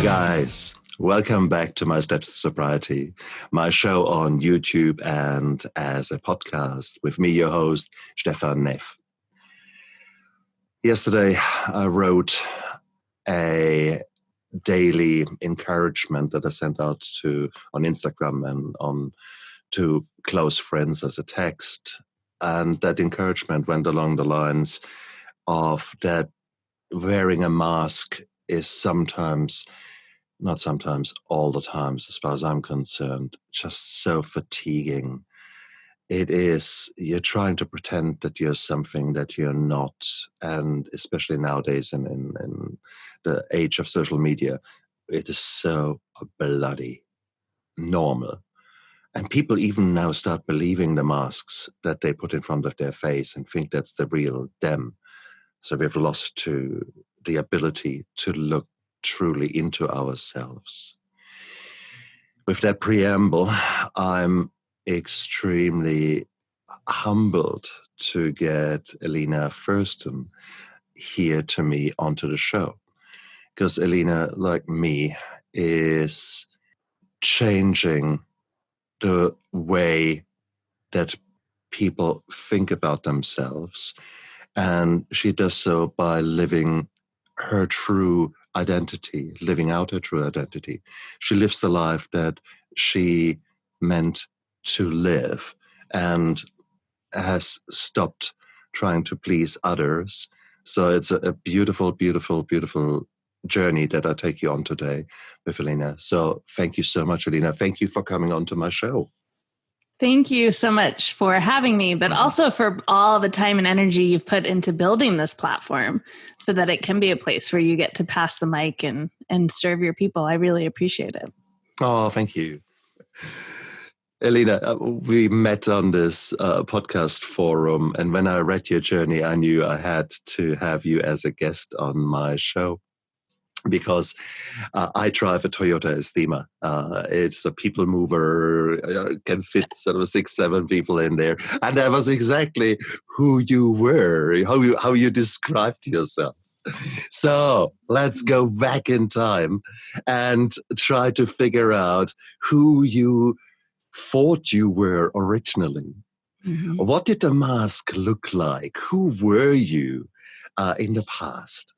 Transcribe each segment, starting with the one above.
guys, welcome back to My Steps to Sobriety, my show on YouTube and as a podcast with me, your host, Stefan Neff. Yesterday, I wrote a daily encouragement that I sent out on Instagram and on to close friends as a text. And that encouragement went along the lines of that wearing a mask is sometimes, not sometimes, all the times, as far as I'm concerned, just so fatiguing. It is, you're trying to pretend that you're something that you're not. And especially nowadays in the age of social media, it is so bloody normal. And people even now start believing the masks that they put in front of their face and think that's the real them. So we've lost the ability to look truly into ourselves. With that preamble, I'm extremely humbled to get Elena Thurston here to me onto the show. Because Elena, like me, is changing the way that people think about themselves. And she does so by living her true identity, living out her true identity. She lives the life that she meant to live and has stopped trying to please others. So it's a beautiful, beautiful, beautiful journey that I take you on today with Elena. So thank you so much, Elena. Thank you for coming on to my show. Thank you so much for having me, but also for all the time and energy you've put into building this platform so that it can be a place where you get to pass the mic and serve your people. I really appreciate it. Oh, thank you. Elena, we met on this podcast forum, and when I read your journey, I knew I had to have you as a guest on my show. Because I drive a Toyota Estima. It's a people mover, can fit sort of 6-7 people in there. And that was exactly who you were, how you described yourself. So let's go back in time and try to figure out who you thought you were originally. Mm-hmm. What did the mask look like? Who were you in the past?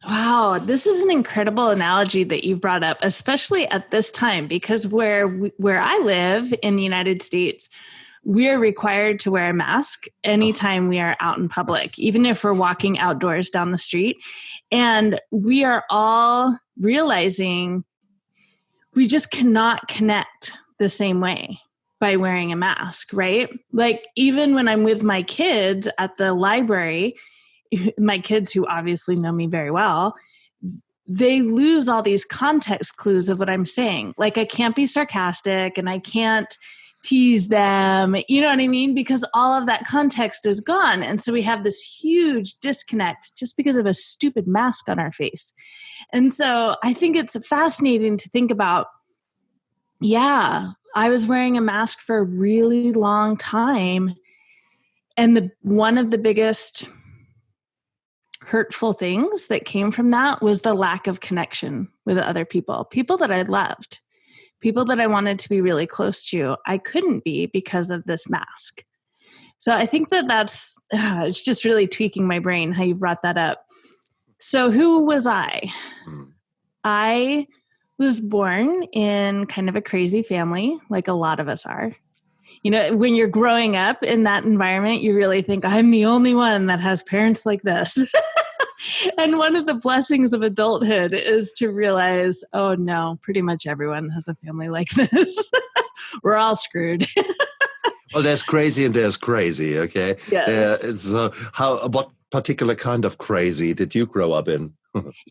Wow, this is an incredible analogy that you've brought up, especially at this time, because where I live in the United States, we are required to wear a mask anytime we are out in public, even if we're walking outdoors down the street. And we are all realizing we just cannot connect the same way by wearing a mask, right? Like even when I'm with my kids at the library, my kids who obviously know me very well, they lose all these context clues of what I'm saying. Like I can't be sarcastic and I can't tease them, you know what I mean? Because all of that context is gone. And so we have this huge disconnect just because of a stupid mask on our face. And so I think it's fascinating to think about, yeah, I was wearing a mask for a really long time. And one of the biggest hurtful things that came from that was the lack of connection with other people that I loved, people that I wanted to be really close to. I couldn't be because of this mask. So I think that's it's just really tweaking my brain how you brought that up. So who was I? I was born in kind of a crazy family, like a lot of us are. You know, when you're growing up in that environment, you really think, I'm the only one that has parents like this. And one of the blessings of adulthood is to realize, oh no, pretty much everyone has a family like this. We're all screwed. Well, there's crazy and there's crazy, okay? Yes. What particular kind of crazy did you grow up in?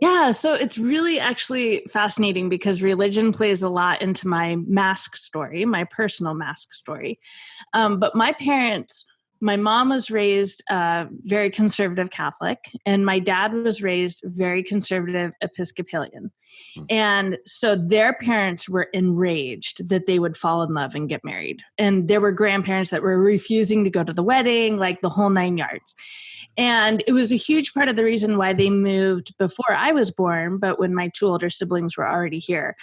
Yeah, so it's really actually fascinating because religion plays a lot into my mask story, my personal mask story. But my parents my mom was raised very conservative Catholic, and my dad was raised very conservative Episcopalian. And so their parents were enraged that they would fall in love and get married. And there were grandparents that were refusing to go to the wedding, like the whole 9 yards. And it was a huge part of the reason why they moved before I was born, but when my two older siblings were already here.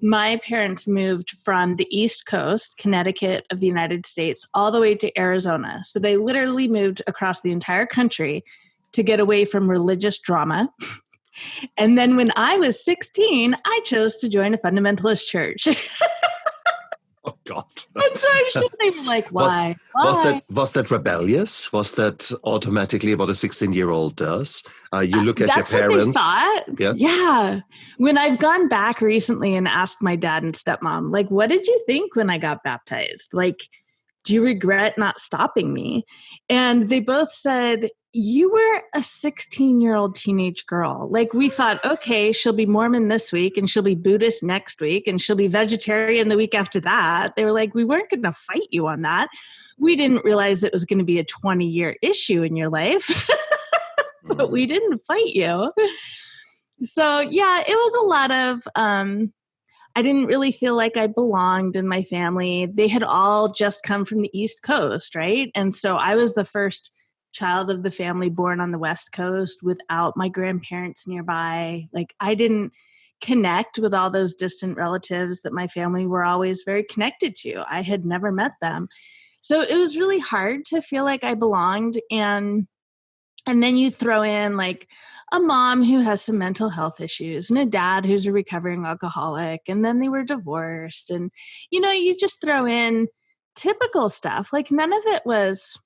My parents moved from the East Coast, Connecticut of the United States, all the way to Arizona. So they literally moved across the entire country to get away from religious drama. And then when I was 16, I chose to join a fundamentalist church. Oh, God. And so I'm sure they were like, why? Was that rebellious? Was that automatically what a 16-year-old does? You look at your parents. What they thought. Yeah. When I've gone back recently and asked my dad and stepmom, like, what did you think when I got baptized? Like, do you regret not stopping me? And they both said, you were a 16-year-old teenage girl. Like, we thought, okay, she'll be Mormon this week and she'll be Buddhist next week and she'll be vegetarian the week after that. They were like, we weren't going to fight you on that. We didn't realize it was going to be a 20-year issue in your life, but we didn't fight you. So yeah, it was a lot of, I didn't really feel like I belonged in my family. They had all just come from the East Coast, right? And so I was the first child of the family born on the West Coast without my grandparents nearby. Like, I didn't connect with all those distant relatives that my family were always very connected to. I had never met them. So it was really hard to feel like I belonged. And then you throw in like a mom who has some mental health issues and a dad who's a recovering alcoholic, and then they were divorced. And, you just throw in typical stuff. Like, none of it was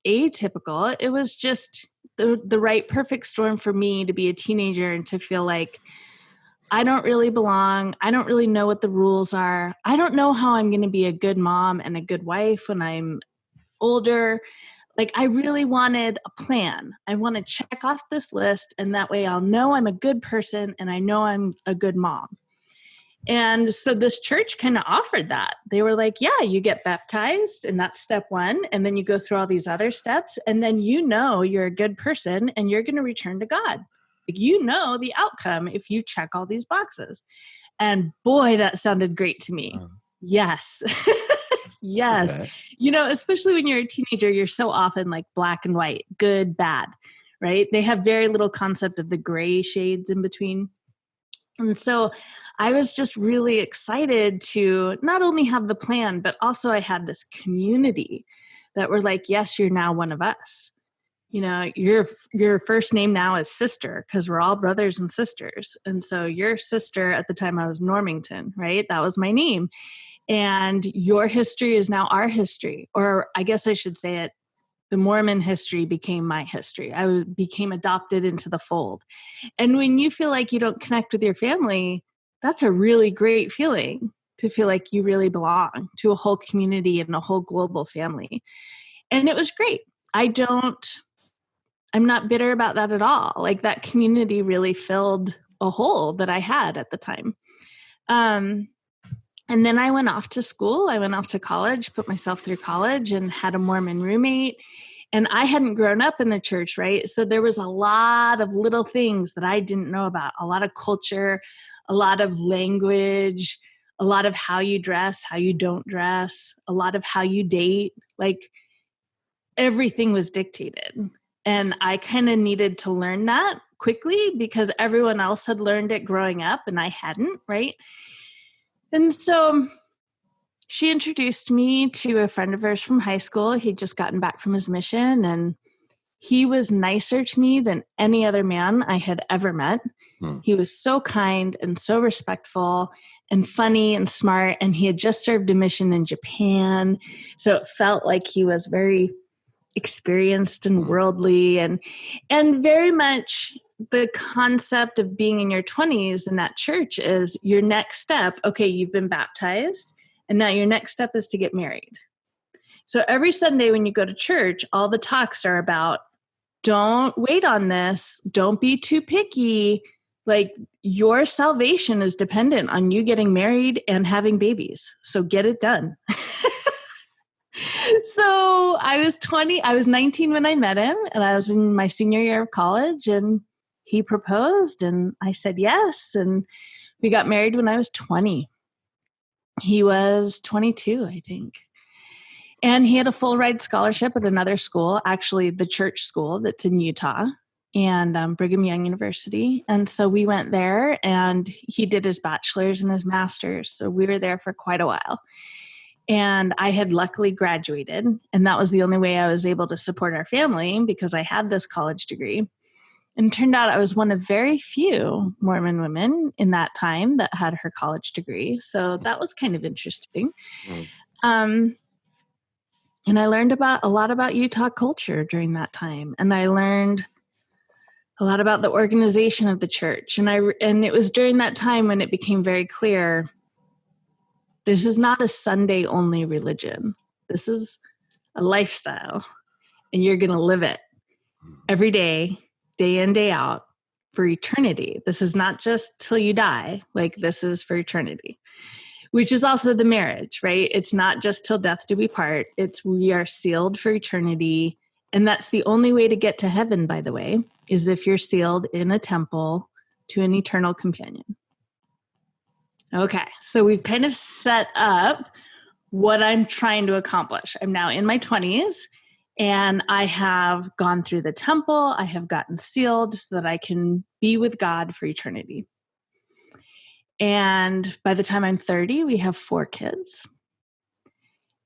atypical. It was just the right perfect storm for me to be a teenager and to feel like I don't really belong. I don't really know what the rules are. I don't know how I'm going to be a good mom and a good wife when I'm older. Like, I really wanted a plan. I want to check off this list, and that way I'll know I'm a good person and I know I'm a good mom. And so this church kind of offered that. They were like, yeah, you get baptized and that's step one. And then you go through all these other steps. And then you're a good person and you're going to return to God. Like, the outcome if you check all these boxes. And boy, that sounded great to me. Yes. Yes. Okay. Especially when you're a teenager, you're so often like black and white, good, bad, right? They have very little concept of the gray shades in between. And so I was just really excited to not only have the plan, but also I had this community that were like, yes, you're now one of us. Your first name now is sister because we're all brothers and sisters. And so your sister, at the time I was Normington, right? That was my name. And your history is now our history. Or I guess I should say it, the Mormon history became my history. I became adopted into the fold. And when you feel like you don't connect with your family, that's a really great feeling, to feel like you really belong to a whole community and a whole global family. And it was great. I'm not bitter about that at all. Like, that community really filled a hole that I had at the time. And then I went off to school. I went off to college, put myself through college, and had a Mormon roommate. And I hadn't grown up in the church, right? So there was a lot of little things that I didn't know about, a lot of culture, a lot of language, a lot of how you dress, how you don't dress, a lot of how you date. Like, everything was dictated. And I kind of needed to learn that quickly because everyone else had learned it growing up and I hadn't, right? And so she introduced me to a friend of hers from high school. He'd just gotten back from his mission, and he was nicer to me than any other man I had ever met. He was so kind and so respectful and funny and smart, and he had just served a mission in Japan. So it felt like he was very experienced and worldly, and very much the concept of being in your 20s in that church is your next step. Okay, you've been baptized, and now your next step is to get married. So every Sunday when you go to church, all the talks are about, don't wait on this. Don't be too picky. Like, your salvation is dependent on you getting married and having babies. So get it done. So I was 20, I was 19 when I met him, and I was in my senior year of college, and he proposed and I said yes. And we got married when I was 20. He was 22, I think. And he had a full ride scholarship at another school, actually the church school that's in Utah, and Brigham Young University. And so we went there, and he did his bachelor's and his master's. So we were there for quite a while. And I had luckily graduated, and that was the only way I was able to support our family because I had this college degree. And it turned out I was one of very few Mormon women in that time that had her college degree. So that was kind of interesting. And I learned a lot about Utah culture during that time. And I learned a lot about the organization of the church. And it was during that time when it became very clear, this is not a Sunday only religion. This is a lifestyle, and you're going to live it every day, day in, day out, for eternity. This is not just till you die. Like, this is for eternity, which is also the marriage, right? It's not just till death do we part. It's we are sealed for eternity. And that's the only way to get to heaven, by the way, is if you're sealed in a temple to an eternal companion. Okay, so we've kind of set up what I'm trying to accomplish. I'm now in my 20s, and I have gone through the temple. I have gotten sealed so that I can be with God for eternity. And by the time I'm 30, we have 4 kids.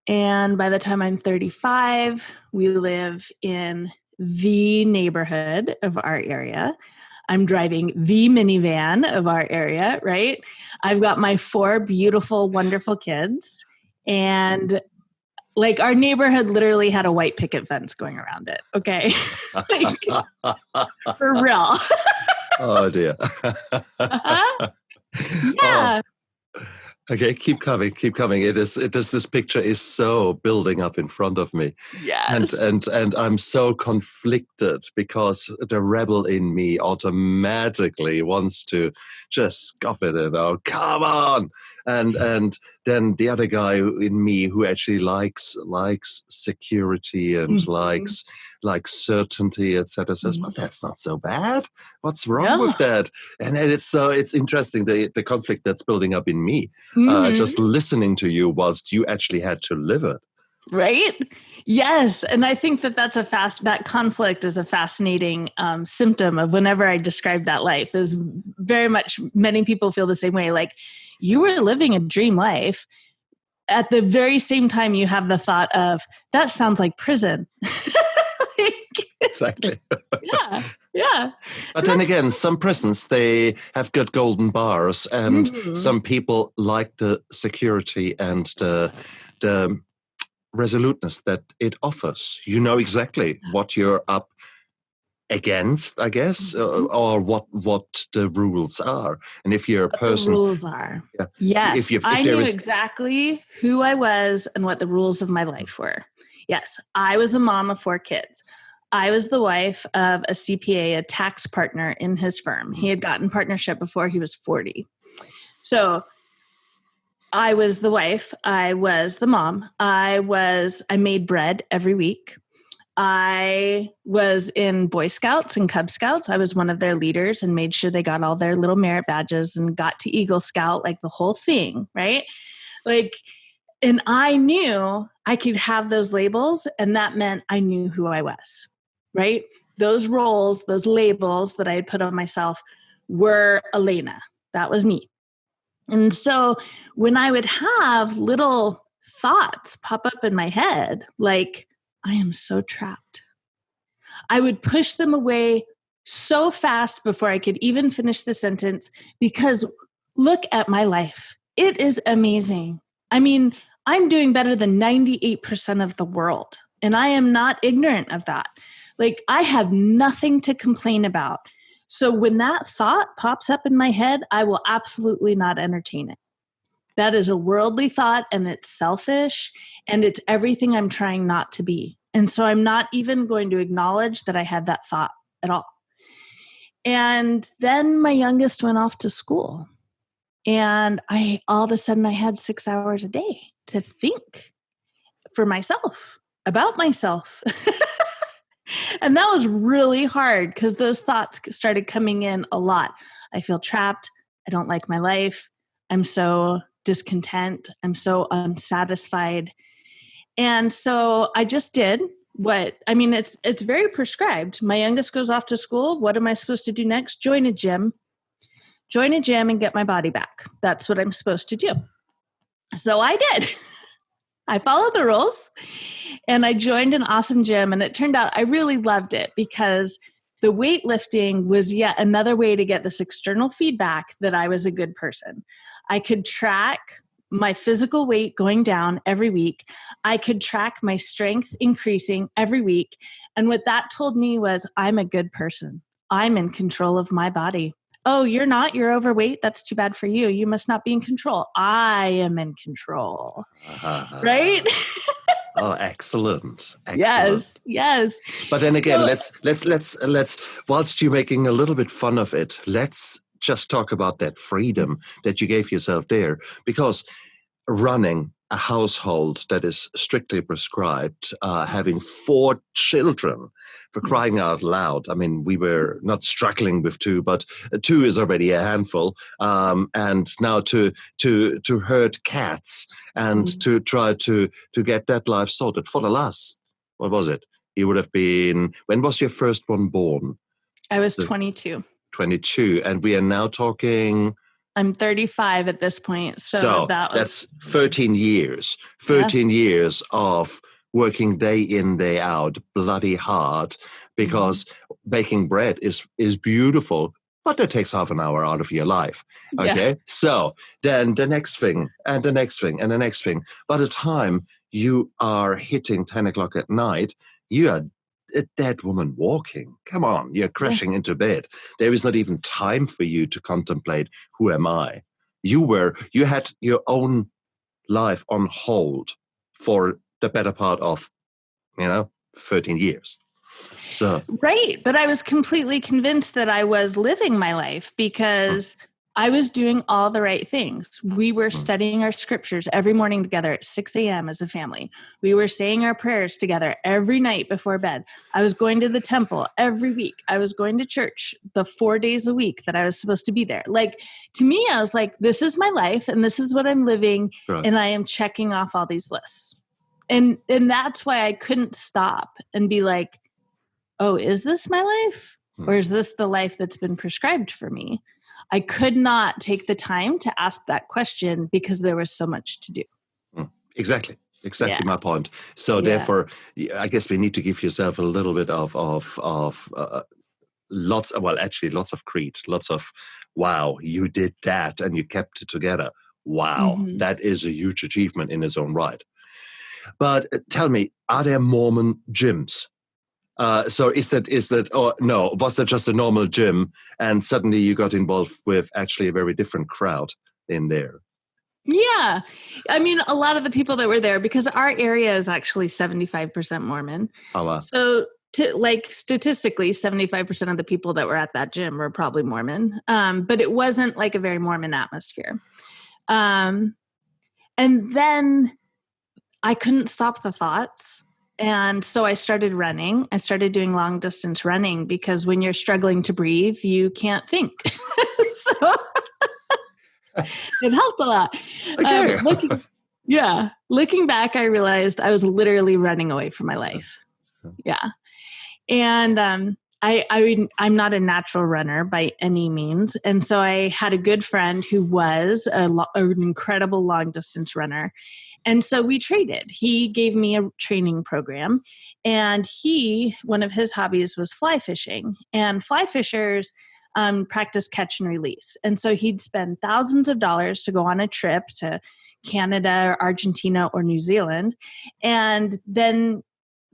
And by the time I'm 35, we live in the neighborhood of our area. I'm driving the minivan of our area, right? I've got my 4 beautiful, wonderful kids. And like, our neighborhood literally had a white picket fence going around it. Okay. Like, for real. Oh, dear. Uh-huh. Yeah. Okay, keep coming. This picture is so building up in front of me. Yes. And I'm so conflicted because the rebel in me automatically wants to just scoff it and, oh, come on. And then the other guy in me who actually likes security and likes certainty, etc., says, well, that's not so bad. What's wrong with that? And then it's interesting, the conflict that's building up in me. Just listening to you whilst you actually had to live it. Right? Yes. And I think that conflict is a fascinating symptom of whenever I describe that life, is very much, many people feel the same way. Like, you were living a dream life. At the very same time, you have the thought of, that sounds like prison. Exactly. Yeah. But then again, some prisons, they have good golden bars, and some people like the security and the resoluteness that it offers. You know exactly what you're up against, I guess, or what the rules are. And if you're a person, the rules are. Yeah. Yes, I knew exactly who I was and what the rules of my life were. Yes, I was a mom of 4 kids. I was the wife of a CPA, a tax partner in his firm. He had gotten partnership before he was 40. So I was the wife. I was the mom. I made bread every week. I was in Boy Scouts and Cub Scouts. I was one of their leaders and made sure they got all their little merit badges and got to Eagle Scout, like the whole thing, right? Like, and I knew I could have those labels, and that meant I knew who I was, right? Those roles, those labels that I had put on myself were Elena. That was me. And so when I would have little thoughts pop up in my head, like, I am so trapped, I would push them away so fast before I could even finish the sentence, because look at my life. It is amazing. I mean, I'm doing better than 98% of the world, and I am not ignorant of that. Like, I have nothing to complain about. So when that thought pops up in my head, I will absolutely not entertain it. That is a worldly thought, and it's selfish, and it's everything I'm trying not to be. And so I'm not even going to acknowledge that I had that thought at all. And then my youngest went off to school, and all of a sudden I had 6 hours a day to think for myself, about myself. And that was really hard because those thoughts started coming in a lot. I feel trapped. I don't like my life. I'm so discontent. I'm so unsatisfied. And so I just did it's very prescribed. My youngest goes off to school. What am I supposed to do next? Join a gym and get my body back. That's what I'm supposed to do. So I did. I followed the rules and I joined an awesome gym, and it turned out I really loved it because the weightlifting was yet another way to get this external feedback that I was a good person. I could track my physical weight going down every week. I could track my strength increasing every week. And what that told me was, I'm a good person. I'm in control of my body. Oh, you're not? You're overweight? That's too bad for you. You must not be in control. I am in control. Right? Oh, excellent. Yes. But then again, let's whilst you're making a little bit fun of it, let's just talk about that freedom that you gave yourself there, because running a household that is strictly prescribed, having 4 children, for crying out loud. I mean, we were not struggling with 2, but 2 is already a handful. And now to herd cats and to try to get that life sorted for the last, what was it? You would have been, when was your first one born? I was 22. 22. And we are now talking... I'm 35 at this point. So that's 13 years. 13 years of working day in, day out, bloody hard, because baking bread is beautiful, but that takes half an hour out of your life. Okay. Yeah. So then the next thing and the next thing and the next thing. By the time you are hitting 10 o'clock at night, you are a dead woman walking. Come on, you're crashing into bed. There is not even time for you to contemplate, who am I? You had your own life on hold for the better part of, 13 years. So right. But I was completely convinced that I was living my life because I was doing all the right things. We were studying our scriptures every morning together at 6 a.m. as a family. We were saying our prayers together every night before bed. I was going to the temple every week. I was going to church the 4 days a week that I was supposed to be there. Like, to me, I was like, this is my life and this is what I'm living. Right. And I am checking off all these lists. And that's why I couldn't stop and be like, oh, is this my life? Or is this the life that's been prescribed for me? I could not take the time to ask that question because there was so much to do. Exactly my point. So therefore, I guess we need to give yourself a little bit of lots of credit, lots of, wow, you did that and you kept it together. Wow, that is a huge achievement in its own right. But tell me, are there Mormon gyms? So is that, or no, was that just a normal gym and suddenly you got involved with actually a very different crowd in there? Yeah. I mean, a lot of the people that were there, because our area is actually 75% Mormon. Oh, wow. So statistically, 75% of the people that were at that gym were probably Mormon. But it wasn't like a very Mormon atmosphere. And then I couldn't stop the thoughts. And so I started running. I started doing long distance running because when you're struggling to breathe, you can't think. So it helped a lot. Okay. Looking back, I realized I was literally running away from my life. Yeah. And I'm not a natural runner by any means. And so I had a good friend who was an incredible long distance runner. And so we traded. He gave me a training program, and one of his hobbies was fly fishing, and fly fishers practice catch and release. And so he'd spend thousands of dollars to go on a trip to Canada, or Argentina, or New Zealand. And then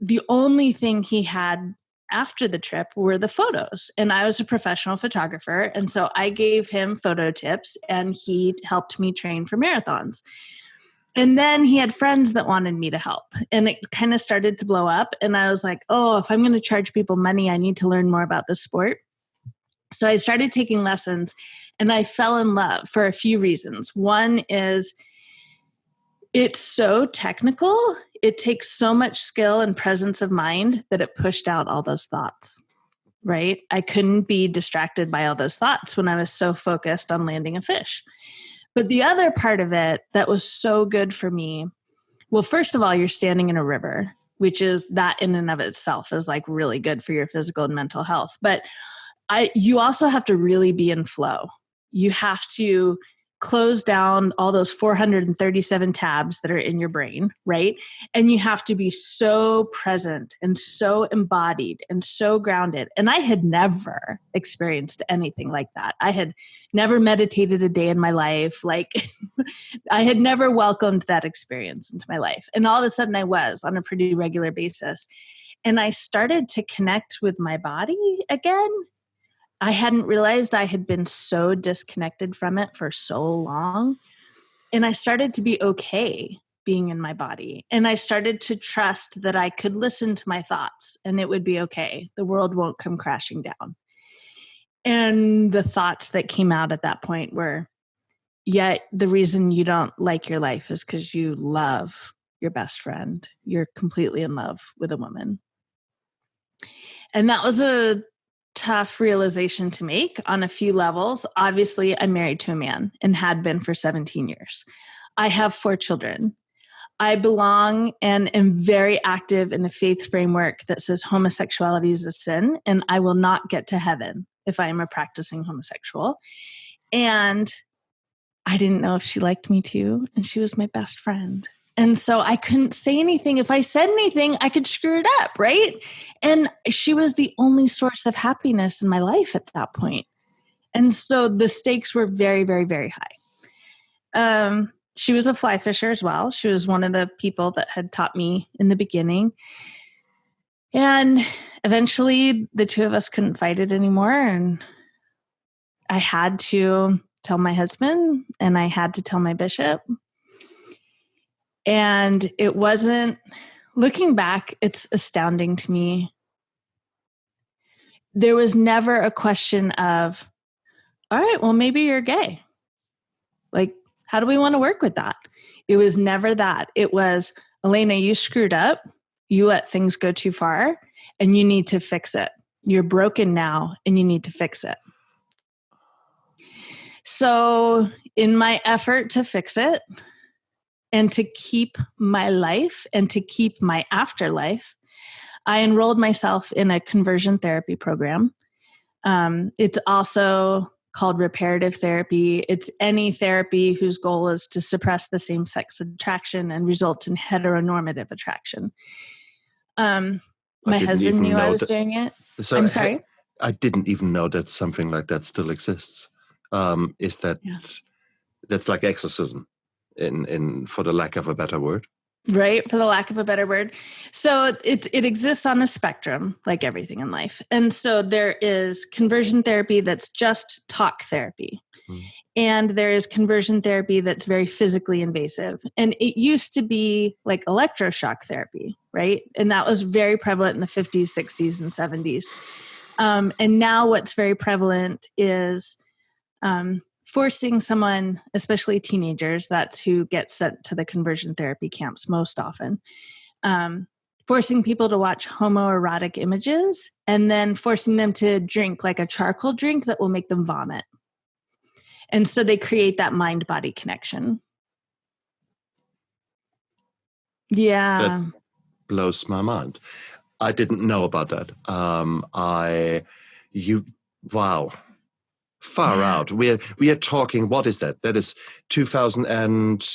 the only thing he had after the trip were the photos. And I was a professional photographer. And so I gave him photo tips and he helped me train for marathons. And then he had friends that wanted me to help. And it kind of started to blow up. And I was like, oh, if I'm going to charge people money, I need to learn more about this sport. So I started taking lessons and I fell in love for a few reasons. One is It's so technical. It takes so much skill and presence of mind that it pushed out all those thoughts, right? I couldn't be distracted by all those thoughts when I was so focused on landing a fish. But the other part of it that was so good for me, well, first of all, you're standing in a river, which is that in and of itself is like really good for your physical and mental health. But you also have to really be in flow. You have to close down all those 437 tabs that are in your brain, right? And you have to be so present and so embodied and so grounded. And I had never experienced anything like that. I had never meditated a day in my life. Like I had never welcomed that experience into my life. And all of a sudden I was on a pretty regular basis. And I started to connect with my body again. I hadn't realized I had been so disconnected from it for so long. And I started to be okay being in my body. And I started to trust that I could listen to my thoughts and it would be okay. The world won't come crashing down. And the thoughts that came out at that point were, yet the reason you don't like your life is because you love your best friend. You're completely in love with a woman. And that was a tough realization to make on a few levels. Obviously, I'm married to a man and had been for 17 years. I have 4 children. I belong and am very active in a faith framework that says homosexuality is a sin, and I will not get to heaven if I am a practicing homosexual. And I didn't know if she liked me too, and she was my best friend. And so I couldn't say anything. If I said anything, I could screw it up, right? And she was the only source of happiness in my life at that point. And so the stakes were very, very, very high. She was a fly fisher as well. She was one of the people that had taught me in the beginning. And eventually the two of us couldn't fight it anymore. And I had to tell my husband and I had to tell my bishop. And it wasn't, looking back, it's astounding to me. There was never a question of, all right, well, maybe you're gay. Like, how do we want to work with that? It was never that. It was, Elena, you screwed up. You let things go too far and you need to fix it. You're broken now and you need to fix it. So in my effort to fix it, and to keep my life and to keep my afterlife, I enrolled myself in a conversion therapy program. It's also called reparative therapy. It's any therapy whose goal is to suppress the same-sex attraction and result in heteronormative attraction. My husband knew I was doing it. So I'm sorry? I didn't even know that something like that still exists. Is that that's like exorcism? In for the lack of a better word. Right, for the lack of a better word. So it exists on a spectrum, like everything in life. And so there is conversion therapy that's just talk therapy. And there is conversion therapy that's very physically invasive. And it used to be like electroshock therapy, right? And that was very prevalent in the 50s, 60s, and 70s. And now what's very prevalent is forcing someone, especially teenagers, that's who gets sent to the conversion therapy camps most often, forcing people to watch homoerotic images and then forcing them to drink like a charcoal drink that will make them vomit. And so they create that mind-body connection. Yeah. That blows my mind. I didn't know about that. Wow. Far out. We are talking, what is that? That is 2000 and,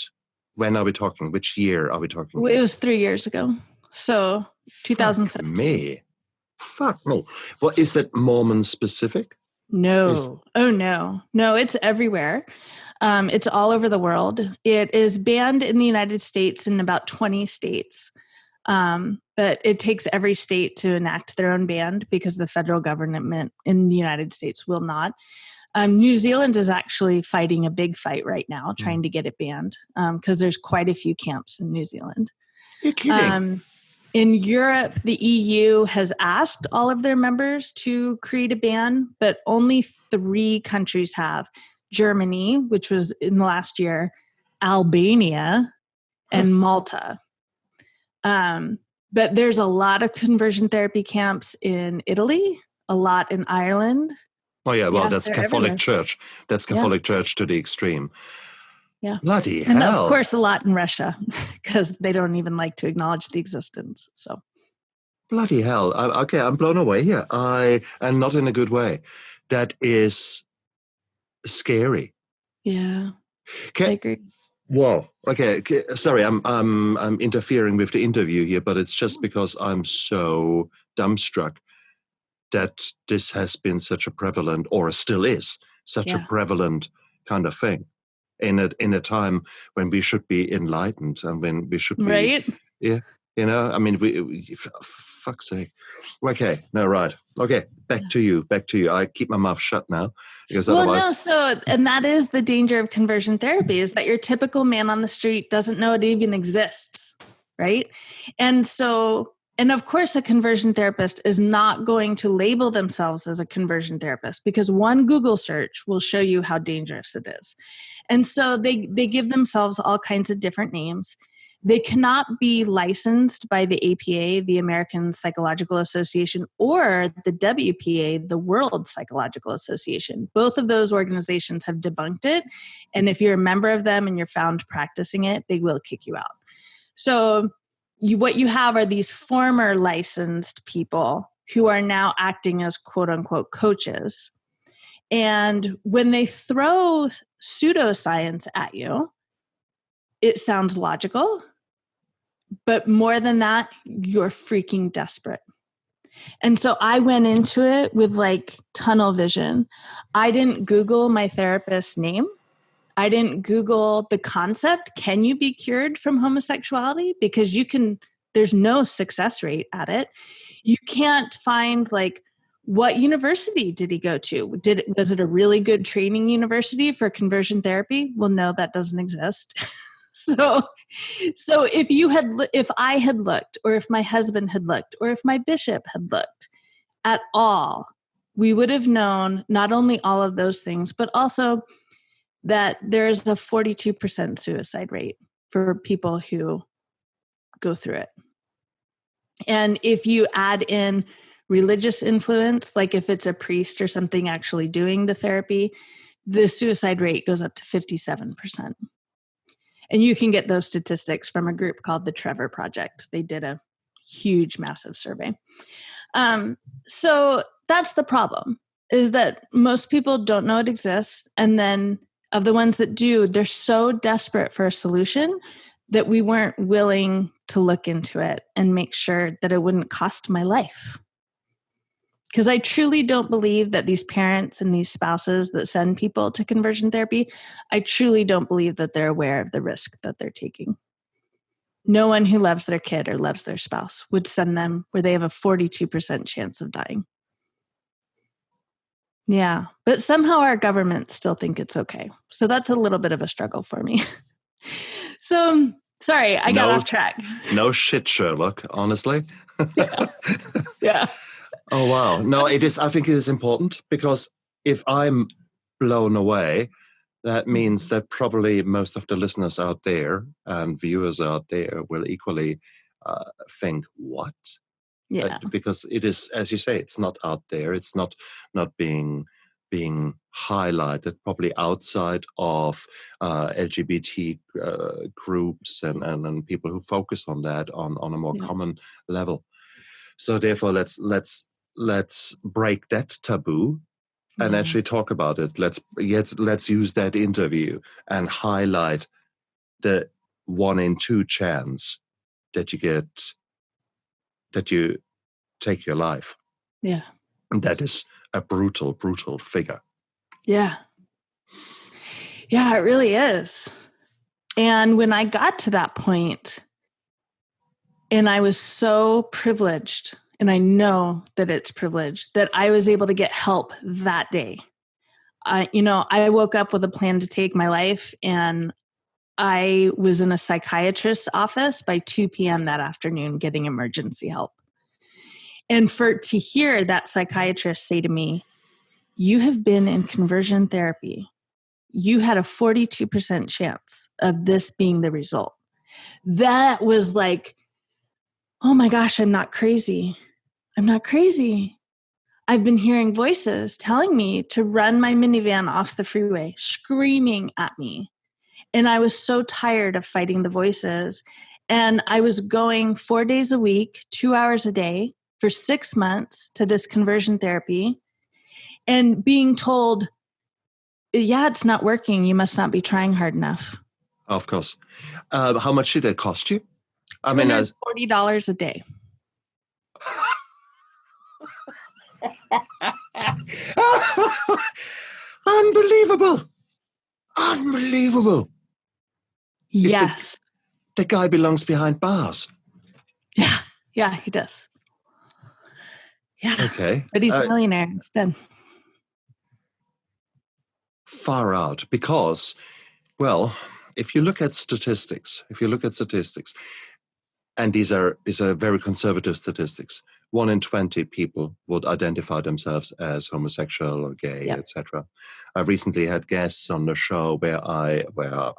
when are we talking? Which year are we talking? It was 3 years ago. So 2017. Fuck me. Well, is that Mormon specific? No. No, it's everywhere. It's all over the world. It is banned in the United States in about 20 states. But it takes every state to enact their own ban because the federal government in the United States will not. New Zealand is actually fighting a big fight right now, trying to get it banned because there's quite a few camps in New Zealand. You're kidding. In Europe, the EU has asked all of their members to create a ban, but only 3 countries have. Germany, which was in the last year, Albania, and Malta. But there's a lot of conversion therapy camps in Italy, a lot in Ireland. Oh yeah, well, Yeah, that's they're Catholic everywhere. Church. That's Catholic Church to the extreme. Yeah. Bloody And of hell. course, a lot in Russia because they don't even like to acknowledge the existence. So, Bloody hell. Okay, I'm blown away here. And not in a good way. That is scary. yeah, I agree. Whoa. Okay. Sorry, I'm interfering with the interview here, but it's just because I'm so dumbstruck that this has been such a prevalent, or still is, such a prevalent kind of thing in a time when we should be enlightened and when we should be, Right? yeah, you know, I mean, we fuck's sake. Okay, no, right. Okay, back to you. I keep my mouth shut now because otherwise. And that is the danger of conversion therapy, is that your typical man on the street doesn't know it even exists, right? And of course, a conversion therapist is not going to label themselves as a conversion therapist because one Google search will show you how dangerous it is. And so they give themselves all kinds of different names. They cannot be licensed by the APA, the American Psychological Association, or the WPA, the World Psychological Association. Both of those organizations have debunked it. And if you're a member of them and you're found practicing it, they will kick you out. So what you have are these former licensed people who are now acting as quote unquote coaches. And when they throw pseudoscience at you, it sounds logical, but more than that, you're freaking desperate. And so I went into it with like tunnel vision. I didn't Google my therapist's name. I didn't Google the concept. Can you be cured from homosexuality? Because there's no success rate at it. You can't find like, what university did he go to? Was it a really good training university for conversion therapy? Well, no, that doesn't exist. So if I had looked, or if my husband had looked, or if my bishop had looked at all, we would have known not only all of those things, but also that there is a 42% suicide rate for people who go through it. And if you add in religious influence, like if it's a priest or something actually doing the therapy, the suicide rate goes up to 57%. And you can get those statistics from a group called the Trevor Project. They did a huge, massive survey. So that's the problem, is that most people don't know it exists. And then of the ones that do, they're so desperate for a solution that we weren't willing to look into it and make sure that it wouldn't cost my life. Because I truly don't believe that these parents and these spouses that send people to conversion therapy, I truly don't believe that they're aware of the risk that they're taking. No one who loves their kid or loves their spouse would send them where they have a 42% chance of dying. Yeah, but somehow our government still think it's okay. So that's a little bit of a struggle for me. So, sorry, I got off track. No shit, Sherlock, honestly. Yeah. Oh, wow. No, it is. I think it is important because if I'm blown away, that means that probably most of the listeners out there and viewers out there will equally think, what? Yeah. Because it is, as you say, it's not out there. It's not being highlighted probably outside of LGBT groups and people who focus on that on a more common level. So therefore, let's break that taboo and actually talk about it. Let's use that interview and highlight the 1 in 2 chance that you take your life. Yeah. And that is a brutal, brutal figure. Yeah. Yeah, it really is. And when I got to that point, and I was so privileged, and I know that it's privileged, that I was able to get help that day. I woke up with a plan to take my life, and I was in a psychiatrist's office by 2 p.m. that afternoon getting emergency help. And to hear that psychiatrist say to me, "You have been in conversion therapy. You had a 42% chance of this being the result." that was like, oh my gosh, I'm not crazy. I'm not crazy. I've been hearing voices telling me to run my minivan off the freeway, screaming at me. And I was so tired of fighting the voices. And I was going 4 days a week, 2 hours a day for 6 months to this conversion therapy and being told, yeah, it's not working. You must not be trying hard enough. Of course. How much did it cost you? I mean, $240 a day. Unbelievable. Unbelievable. Yes. The guy belongs behind bars. Yeah. Yeah, he does. Yeah. Okay. But he's a millionaire instead. Far out. Because, well, if you look at statistics, and these are very conservative statistics, 1 in 20 people would identify themselves as homosexual or gay, Yep. etc. I recently had guests on the show where I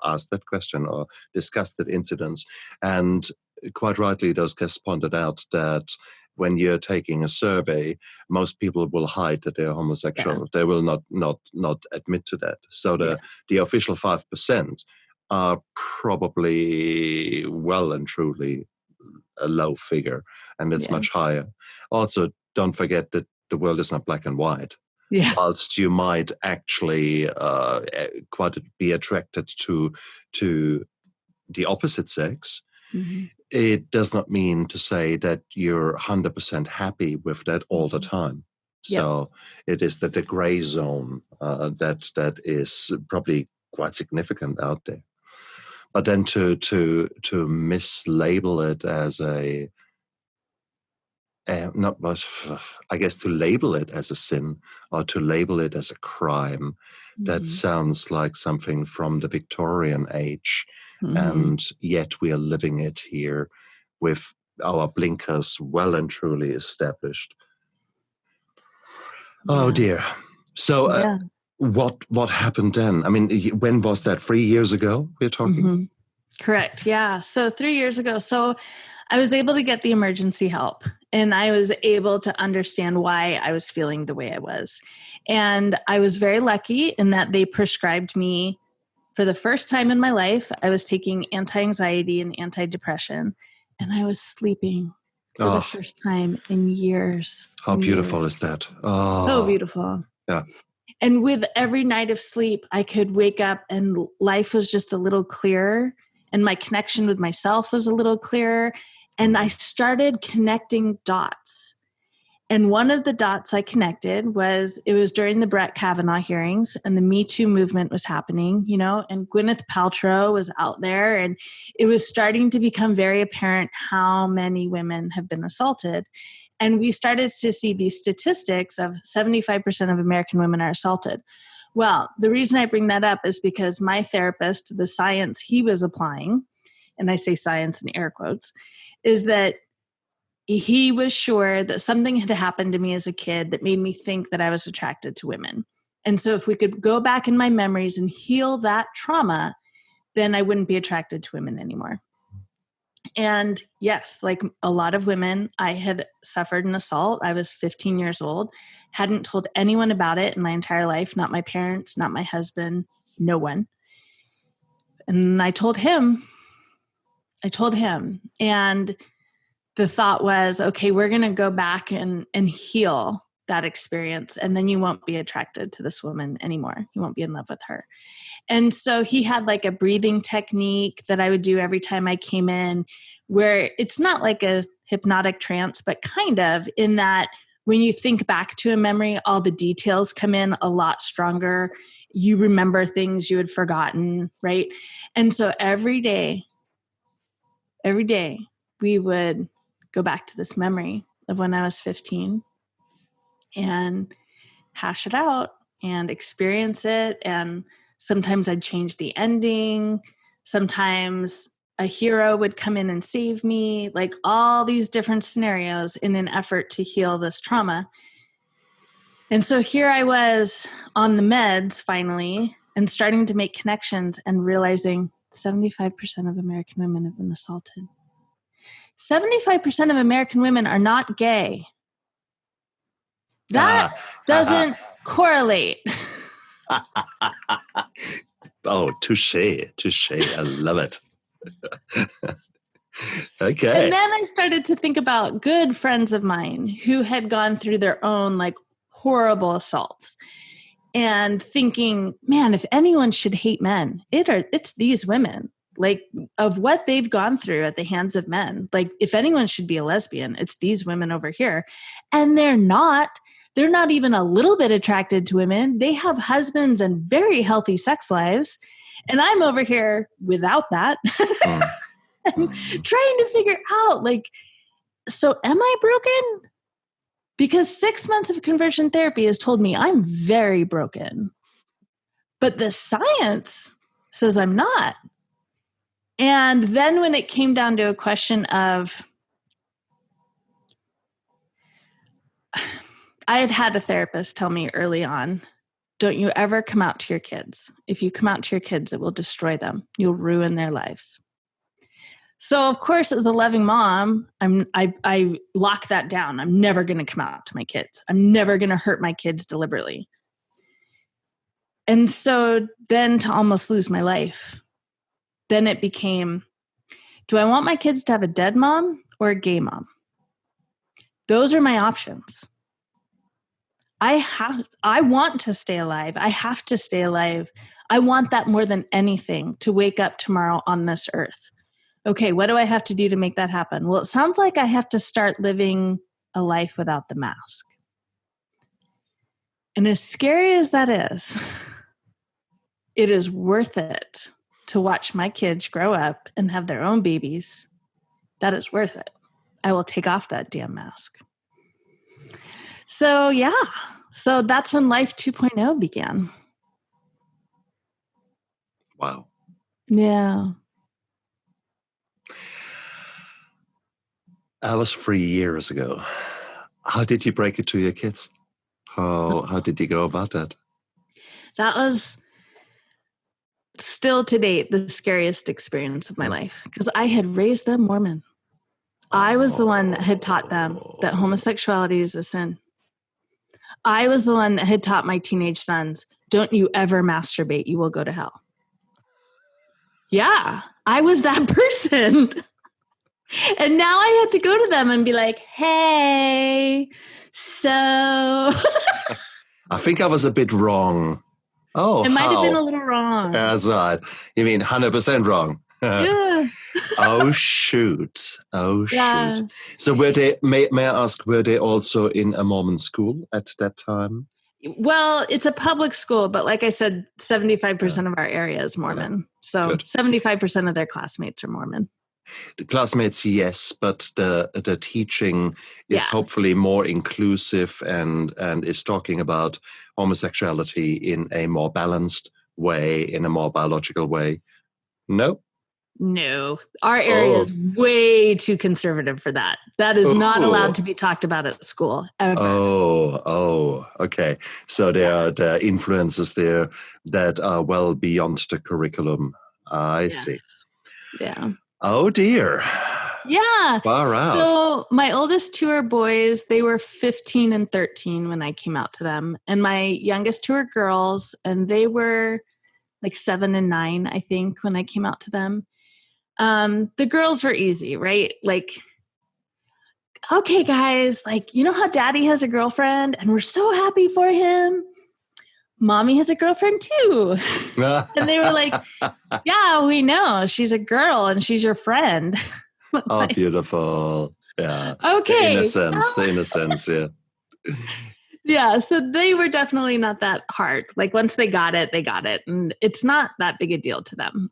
asked that question or discussed that incidence, and quite rightly, those guests pointed out that when you're taking a survey, most people will hide that they're homosexual. Yeah. They will not admit to that. So the official 5% are probably well and truly a low figure, and it's much higher. Also, don't forget that the world is not black and white. Yeah. Whilst you might actually quite be attracted to the opposite sex, it does not mean to say that you're 100% happy with that all the time. So it is that the gray zone that is probably quite significant out there. But then to mislabel it as I guess to label it as a sin or to label it as a crime, that sounds like something from the Victorian age. And yet we are living it here with our blinkers well and truly established. Oh dear. So what happened then? I mean, when was that? 3 years ago we're talking? Correct. Yeah. So 3 years ago. So I was able to get the emergency help, and I was able to understand why I was feeling the way I was. And I was very lucky in that they prescribed me, for the first time in my life, I was taking anti-anxiety and antidepressant, and I was sleeping for the first time in years. How beautiful is that? Oh, so beautiful. Yeah. And with every night of sleep, I could wake up and life was just a little clearer, and my connection with myself was a little clearer. And I started connecting dots. And one of the dots I connected was, it was during the Brett Kavanaugh hearings and the Me Too movement was happening, and Gwyneth Paltrow was out there, and it was starting to become very apparent how many women have been assaulted. And we started to see these statistics of 75% of American women are assaulted. Well, the reason I bring that up is because my therapist, the science he was applying, and I say science in air quotes, is that he was sure that something had happened to me as a kid that made me think that I was attracted to women. And so if we could go back in my memories and heal that trauma, then I wouldn't be attracted to women anymore. And yes, like a lot of women, I had suffered an assault. I was 15 years old, hadn't told anyone about it in my entire life, not my parents, not my husband, no one. And I told him, and the thought was, okay, we're going to go back and heal that experience. And then you won't be attracted to this woman anymore. You won't be in love with her. And so he had like a breathing technique that I would do every time I came in, where it's not like a hypnotic trance, but kind of, in that when you think back to a memory, all the details come in a lot stronger. You remember things you had forgotten, right? And so every day, we would go back to this memory of when I was 15 and hash it out and experience it. And sometimes I'd change the ending. Sometimes a hero would come in and save me, like all these different scenarios in an effort to heal this trauma. And so here I was on the meds finally, and starting to make connections and realizing 75% of American women have been assaulted. 75% of American women are not gay. That doesn't correlate. Oh, touche. I love it. Okay. And then I started to think about good friends of mine who had gone through their own like horrible assaults and thinking, man, if anyone should hate men, it's these women. Like, of what they've gone through at the hands of men. Like, if anyone should be a lesbian, it's these women over here. And they're not even a little bit attracted to women. They have husbands and very healthy sex lives. And I'm over here without that. And trying to figure out, like, so am I broken? Because 6 months of conversion therapy has told me I'm very broken. But the science says I'm not. And then when it came down to a question of, I had a therapist tell me early on, don't you ever come out to your kids. If you come out to your kids, it will destroy them. You'll ruin their lives. So, of course, as a loving mom, I lock that down. I'm never going to come out to my kids. I'm never going to hurt my kids deliberately. And so then to almost lose my life, then it became, do I want my kids to have a dead mom or a gay mom? Those are my options. I want to stay alive. I have to stay alive. I want that more than anything, to wake up tomorrow on this earth. Okay, what do I have to do to make that happen? Well, it sounds like I have to start living a life without the mask. And as scary as that is, it is worth it to watch my kids grow up and have their own babies. That is worth it. I will take off that damn mask. So, yeah. So that's when Life 2.0 began. Wow. Yeah. That was 3 years ago. How did you break it to your kids? How did you go about that? That was still to date the scariest experience of my life, because I had raised them Mormon. I was the one that had taught them that homosexuality is a sin. I was the one that had taught my teenage sons, don't you ever masturbate, you will go to hell. Yeah, I was that person. And now I had to go to them and be like, hey, so. I think I was a bit wrong. Oh, it might have been a little wrong. That's right. You mean 100% wrong? Yeah. Oh, shoot. Yeah. So were they, may I ask, were they also in a Mormon school at that time? Well, it's a public school, but like I said, 75% of our area is Mormon. Yeah. So good. 75% of their classmates are Mormon. The classmates, yes, but the teaching is hopefully more inclusive and is talking about homosexuality in a more balanced way, in a more biological way. No? No. Our area is way too conservative for that. That is not allowed to be talked about at school, ever. Okay. So there are the influences there that are well beyond the curriculum. I see. Yeah. Oh, dear. Yeah. Far out. So my oldest two are boys. They were 15 and 13 when I came out to them. And my youngest two are girls. And they were like 7 and 9, I think, when I came out to them. The girls were easy, right? Like, okay, guys, like, you know how daddy has a girlfriend and we're so happy for him? Mommy has a girlfriend too. And they were like, yeah, we know. She's a girl and she's your friend. Oh, like, beautiful. Yeah. Okay. The innocence, yeah. Yeah, so they were definitely not that hard. Like once they got it, they got it. And it's not that big a deal to them.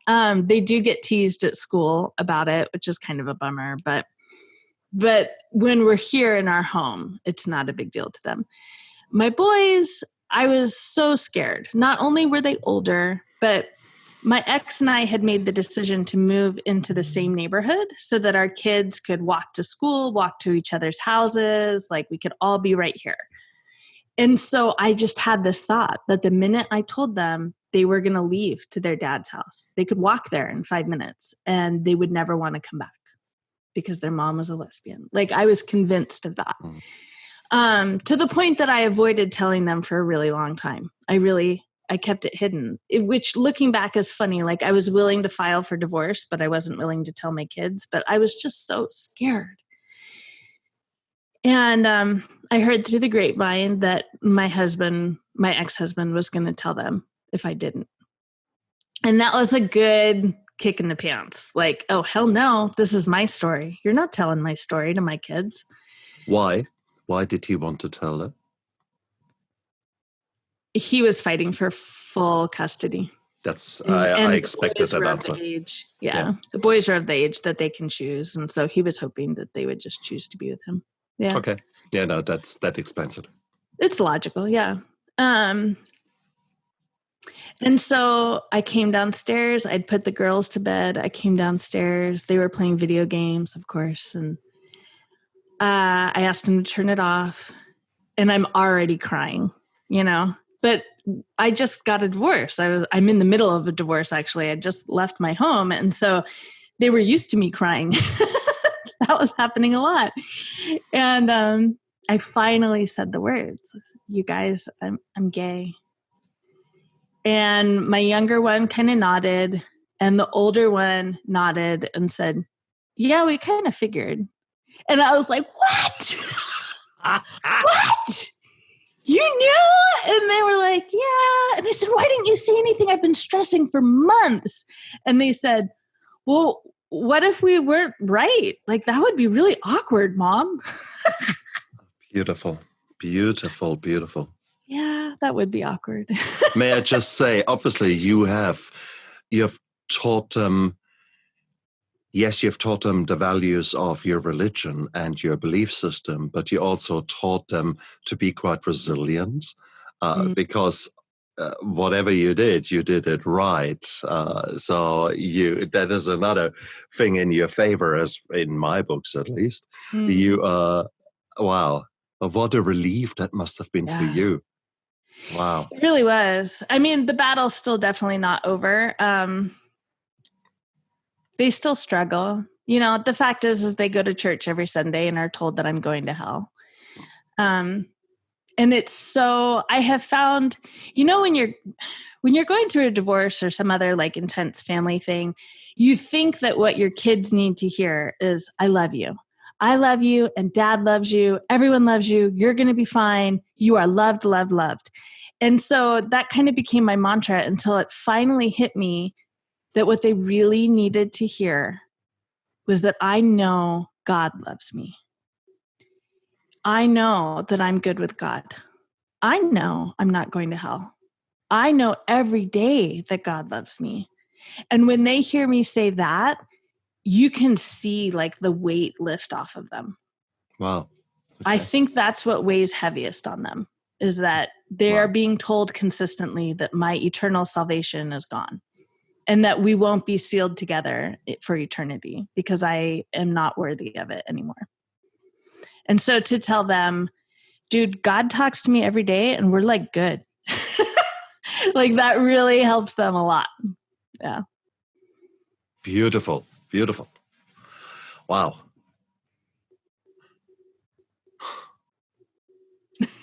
They do get teased at school about it, which is kind of a bummer. But when we're here in our home, it's not a big deal to them. My boys, I was so scared. Not only were they older, but my ex and I had made the decision to move into the same neighborhood so that our kids could walk to school, walk to each other's houses. Like we could all be right here. And so I just had this thought that the minute I told them they were going to leave to their dad's house. They could walk there in 5 minutes and they would never want to come back because their mom was a lesbian. Like, I was convinced of that. To the point that I avoided telling them for a really long time. I kept it hidden, which looking back is funny. Like, I was willing to file for divorce, but I wasn't willing to tell my kids, but I was just so scared. And I heard through the grapevine that my ex-husband was going to tell them if I didn't. And that was a good kick in the pants. Like, oh, hell no, this is my story. You're not telling my story to my kids. Why? Why did he want to tell her? He was fighting for full custody. I expected that answer. Yeah. The boys are of the age that they can choose. And so he was hoping that they would just choose to be with him. Yeah. Okay. Yeah, no, that explains it. It's logical. Yeah. And so I came downstairs. I'd put the girls to bed. I came downstairs. They were playing video games, of course. And I asked them to turn it off. And I'm already crying, But I just got a divorce. I'm in the middle of a divorce, actually. I just left my home. And so they were used to me crying. That was happening a lot. And I finally said the words. I said, you guys, I'm gay. And my younger one kind of nodded. And the older one nodded and said, yeah, we kind of figured. And I was like, what? What? You knew? And they were like, yeah. And I said, why didn't you say anything? I've been stressing for months. And they said, well, what if we weren't right? Like, that would be really awkward, Mom. Beautiful, beautiful, beautiful. Yeah, that would be awkward. May I just say, obviously, you have taught them, yes, you've taught them the values of your religion and your belief system, but you also taught them to be quite resilient because whatever you did it right. So that is another thing in your favor, as in my books at least. Wow, what a relief that must have been for you. Wow. It really was. I mean, the battle's still definitely not over. They still struggle. The fact is they go to church every Sunday and are told that I'm going to hell. And it's so, I have found, when you're going through a divorce or some other like intense family thing, you think that what your kids need to hear is, I love you. I love you and Dad loves you. Everyone loves you. You're going to be fine. You are loved, loved, loved. And so that kind of became my mantra until it finally hit me that what they really needed to hear was that I know God loves me. I know that I'm good with God. I know I'm not going to hell. I know every day that God loves me. And when they hear me say that, you can see like the weight lift off of them. Wow. Okay. I think that's what weighs heaviest on them, is that they are being told consistently that my eternal salvation is gone and that we won't be sealed together for eternity because I am not worthy of it anymore. And so to tell them, dude, God talks to me every day and we're like good. Like, that really helps them a lot. Yeah. Beautiful. Beautiful. Wow.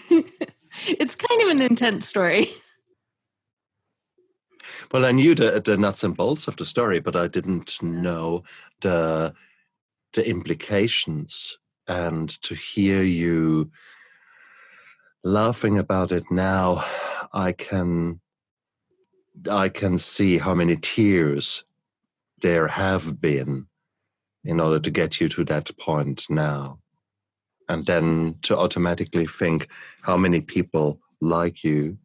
It's kind of an intense story. Well, I knew the nuts and bolts of the story, but I didn't know the implications. And to hear you laughing about it now, I can see how many tears there have been in order to get you to that point now. And then to automatically think how many people like you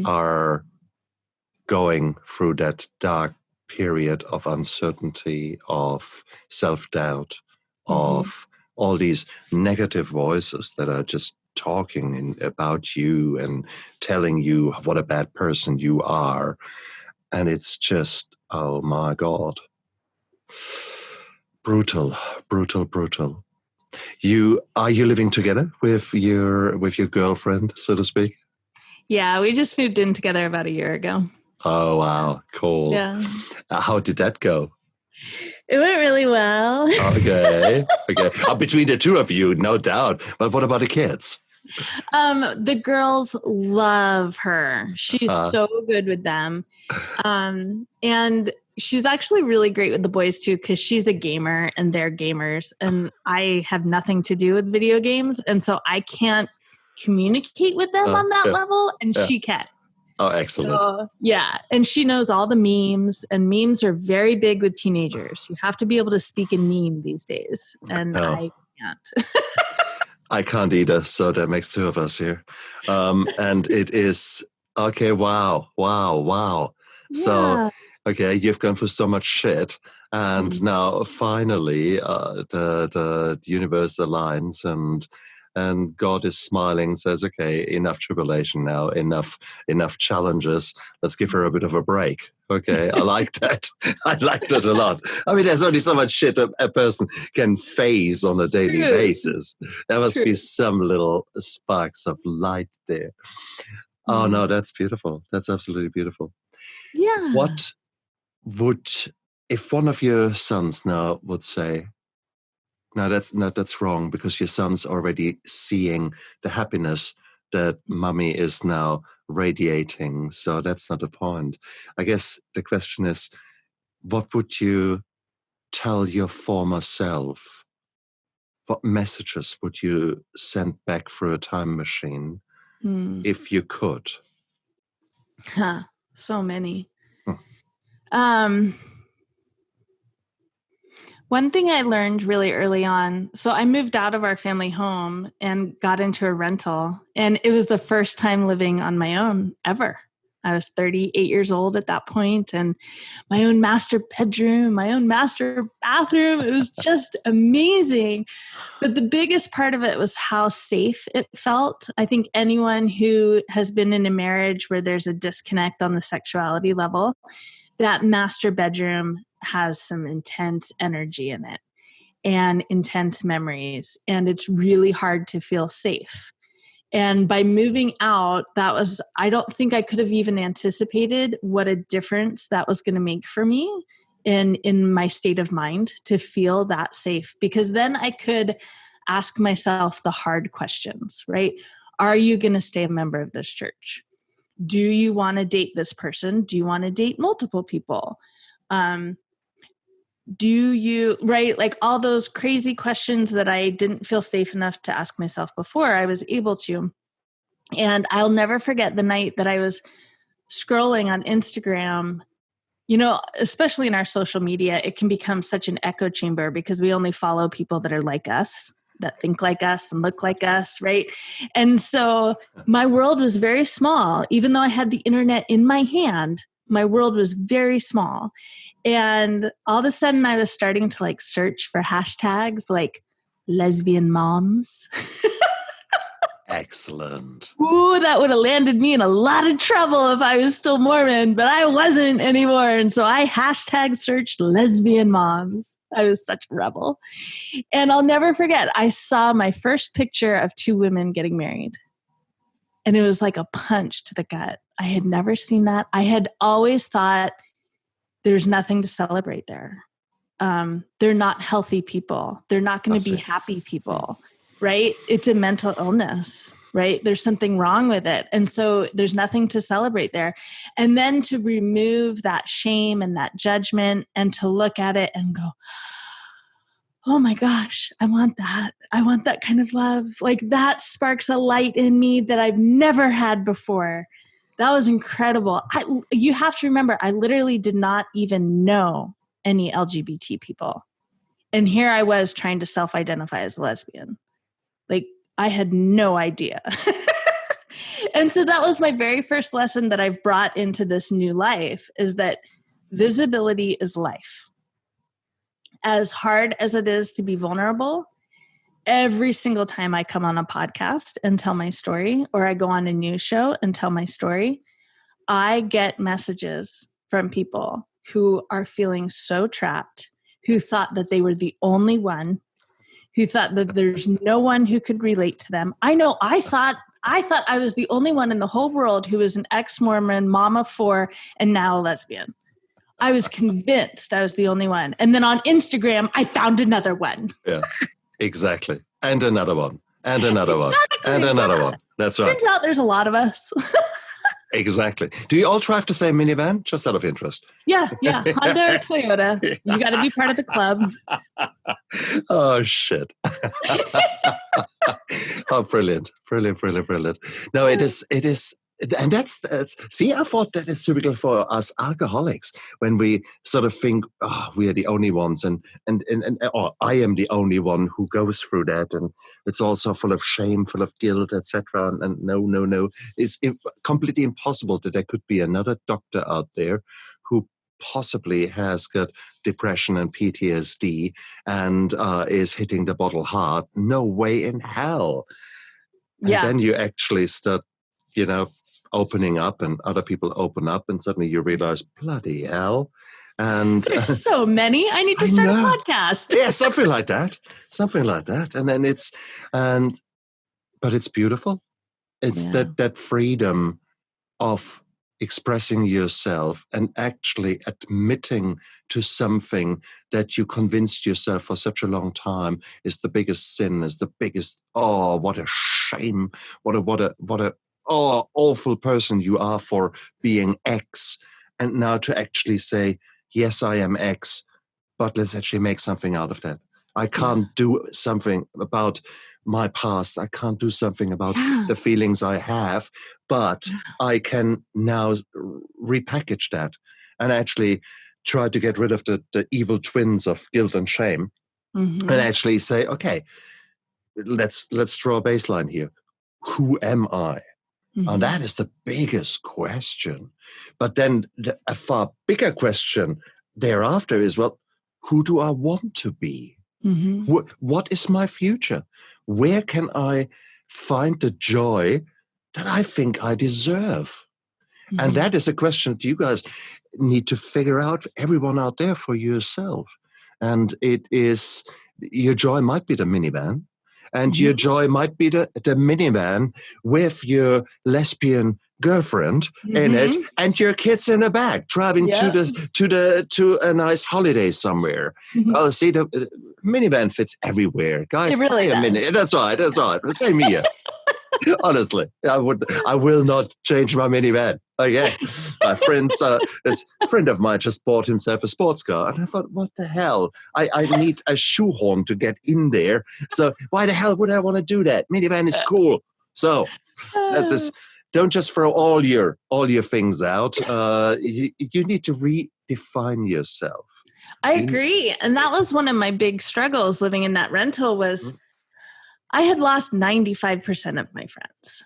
are going through that dark period of uncertainty, of self-doubt, of all these negative voices that are just talking about you and telling you what a bad person you are. And it's just, oh my God. Brutal, brutal, brutal. Are you living together with your girlfriend, so to speak? Yeah, we just moved in together about a year ago. Oh, wow. Cool. Yeah. How did that go? It went really well. Okay. Between the two of you, no doubt. But what about the kids? The girls love her. She's so good with them. And she's actually really great with the boys too, because she's a gamer and they're gamers. And I have nothing to do with video games. And so I can't communicate with them on that level. And she can. Oh, excellent. So, yeah. And she knows all the memes, and memes are very big with teenagers. You have to be able to speak in meme these days. And I can't. I can't either. So that makes two of us here. And it is, okay, wow. Yeah. So, okay, you've gone through so much shit. And now finally the universe aligns and God is smiling, says, okay, enough tribulation now, enough challenges. Let's give her a bit of a break. Okay, I like that. I liked it a lot. I mean, there's only so much shit a person can face on a daily basis. There must be some little sparks of light there. Oh, no, that's beautiful. That's absolutely beautiful. Yeah. What would, if one of your sons now would say, no, that's wrong, because your son's already seeing the happiness that mommy is now radiating. So that's not the point. I guess the question is, what would you tell your former self? What messages would you send back through a time machine if you could? So many. One thing I learned really early on, so I moved out of our family home and got into a rental, and it was the first time living on my own ever. I was 38 years old at that point, and my own master bedroom, my own master bathroom. It was just amazing. But the biggest part of it was how safe it felt. I think anyone who has been in a marriage where there's a disconnect on the sexuality level, that master bedroom has some intense energy in it and intense memories. And it's really hard to feel safe. And by moving out, I don't think I could have even anticipated what a difference that was going to make for me in my state of mind to feel that safe. Because then I could ask myself the hard questions, right? Are you going to stay a member of this church? Do you want to date this person? Do you want to date multiple people? Do you, right? Like all those crazy questions that I didn't feel safe enough to ask myself before, I was able to. And I'll never forget the night that I was scrolling on Instagram. You know, especially in our social media, it can become such an echo chamber because we only follow people that are like us, that think like us and look like us, right? And so my world was very small. Even though I had the internet in my hand, my world was very small. And all of a sudden I was starting to like search for hashtags like lesbian moms. Excellent. Ooh, that would have landed me in a lot of trouble if I was still Mormon, but I wasn't anymore. And so I hashtag searched lesbian moms. I was such a rebel. And I'll never forget, I saw my first picture of two women getting married. And it was like a punch to the gut. I had never seen that. I had always thought there's nothing to celebrate there. They're not healthy people. They're not going to be happy people. Right? It's a mental illness, right? There's something wrong with it. And so there's nothing to celebrate there. And then to remove that shame and that judgment and to look at it and go, oh my gosh, I want that. I want that kind of love. Like that sparks a light in me that I've never had before. That was incredible. You have to remember, I literally did not even know any LGBT people. And here I was trying to self-identify as a lesbian. Like I had no idea. And so that was my very first lesson that I've brought into this new life is that visibility is life. As hard as it is to be vulnerable, every single time I come on a podcast and tell my story, or I go on a news show and tell my story, I get messages from people who are feeling so trapped, who thought that they were the only one, who thought that there's no one who could relate to them. I know I thought I thought I was the only one in the whole world who was an ex-Mormon, mom of 4, and now a lesbian. I was convinced I was the only one. And then on Instagram, I found another one. Yeah, exactly. And another one. And another one. Exactly, And another one. That's right. Turns out there's a lot of us. Exactly. Do you all drive the same minivan? Just out of interest. Yeah. Honda or Toyota. You got to be part of the club. Oh, shit. Oh, brilliant. No, it is. And that's see, I thought that is typical for us alcoholics when we sort of think, oh, we are the only ones, and I am the only one who goes through that, and it's also full of shame, full of guilt, etc. And no, it's completely impossible that there could be another doctor out there who possibly has got depression and PTSD and is hitting the bottle hard. No way in hell. And then you actually start, opening up, and other people open up, and suddenly you realize, bloody hell. And there's so many. I need to start a podcast. Yeah, something like that. And then but it's beautiful. It's that freedom of expressing yourself and actually admitting to something that you convinced yourself for such a long time is the biggest sin, is the biggest, oh, what a shame, what a awful person you are for being X. And now to actually say, yes, I am X, but let's actually make something out of that. I can't do something about my past. I can't do something about the feelings I have, but I can now repackage that and actually try to get rid of the evil twins of guilt and shame, and actually say, okay, let's draw a baseline here. Who am I? And that is the biggest question. But then a far bigger question thereafter is, well, who do I want to be? What is my future? Where can I find the joy that I think I deserve? And that is a question that you guys need to figure out, everyone out there, for yourself. And it is, your joy might be the minivan. And your joy might be the minivan with your lesbian girlfriend in it, and your kids in the back driving to a nice holiday somewhere. Oh, see, the minivan fits everywhere, guys. It really does. That's right. Same here. Honestly, I will not change my minivan. Okay, my friends, a friend of mine just bought himself a sports car, and I thought, what the hell? I need a shoehorn to get in there. So why the hell would I want to do that? Minivan is cool. So that's just, don't just throw all your things out. You need to redefine yourself. I agree, and that was one of my big struggles living in that rental was. I had lost 95% of my friends.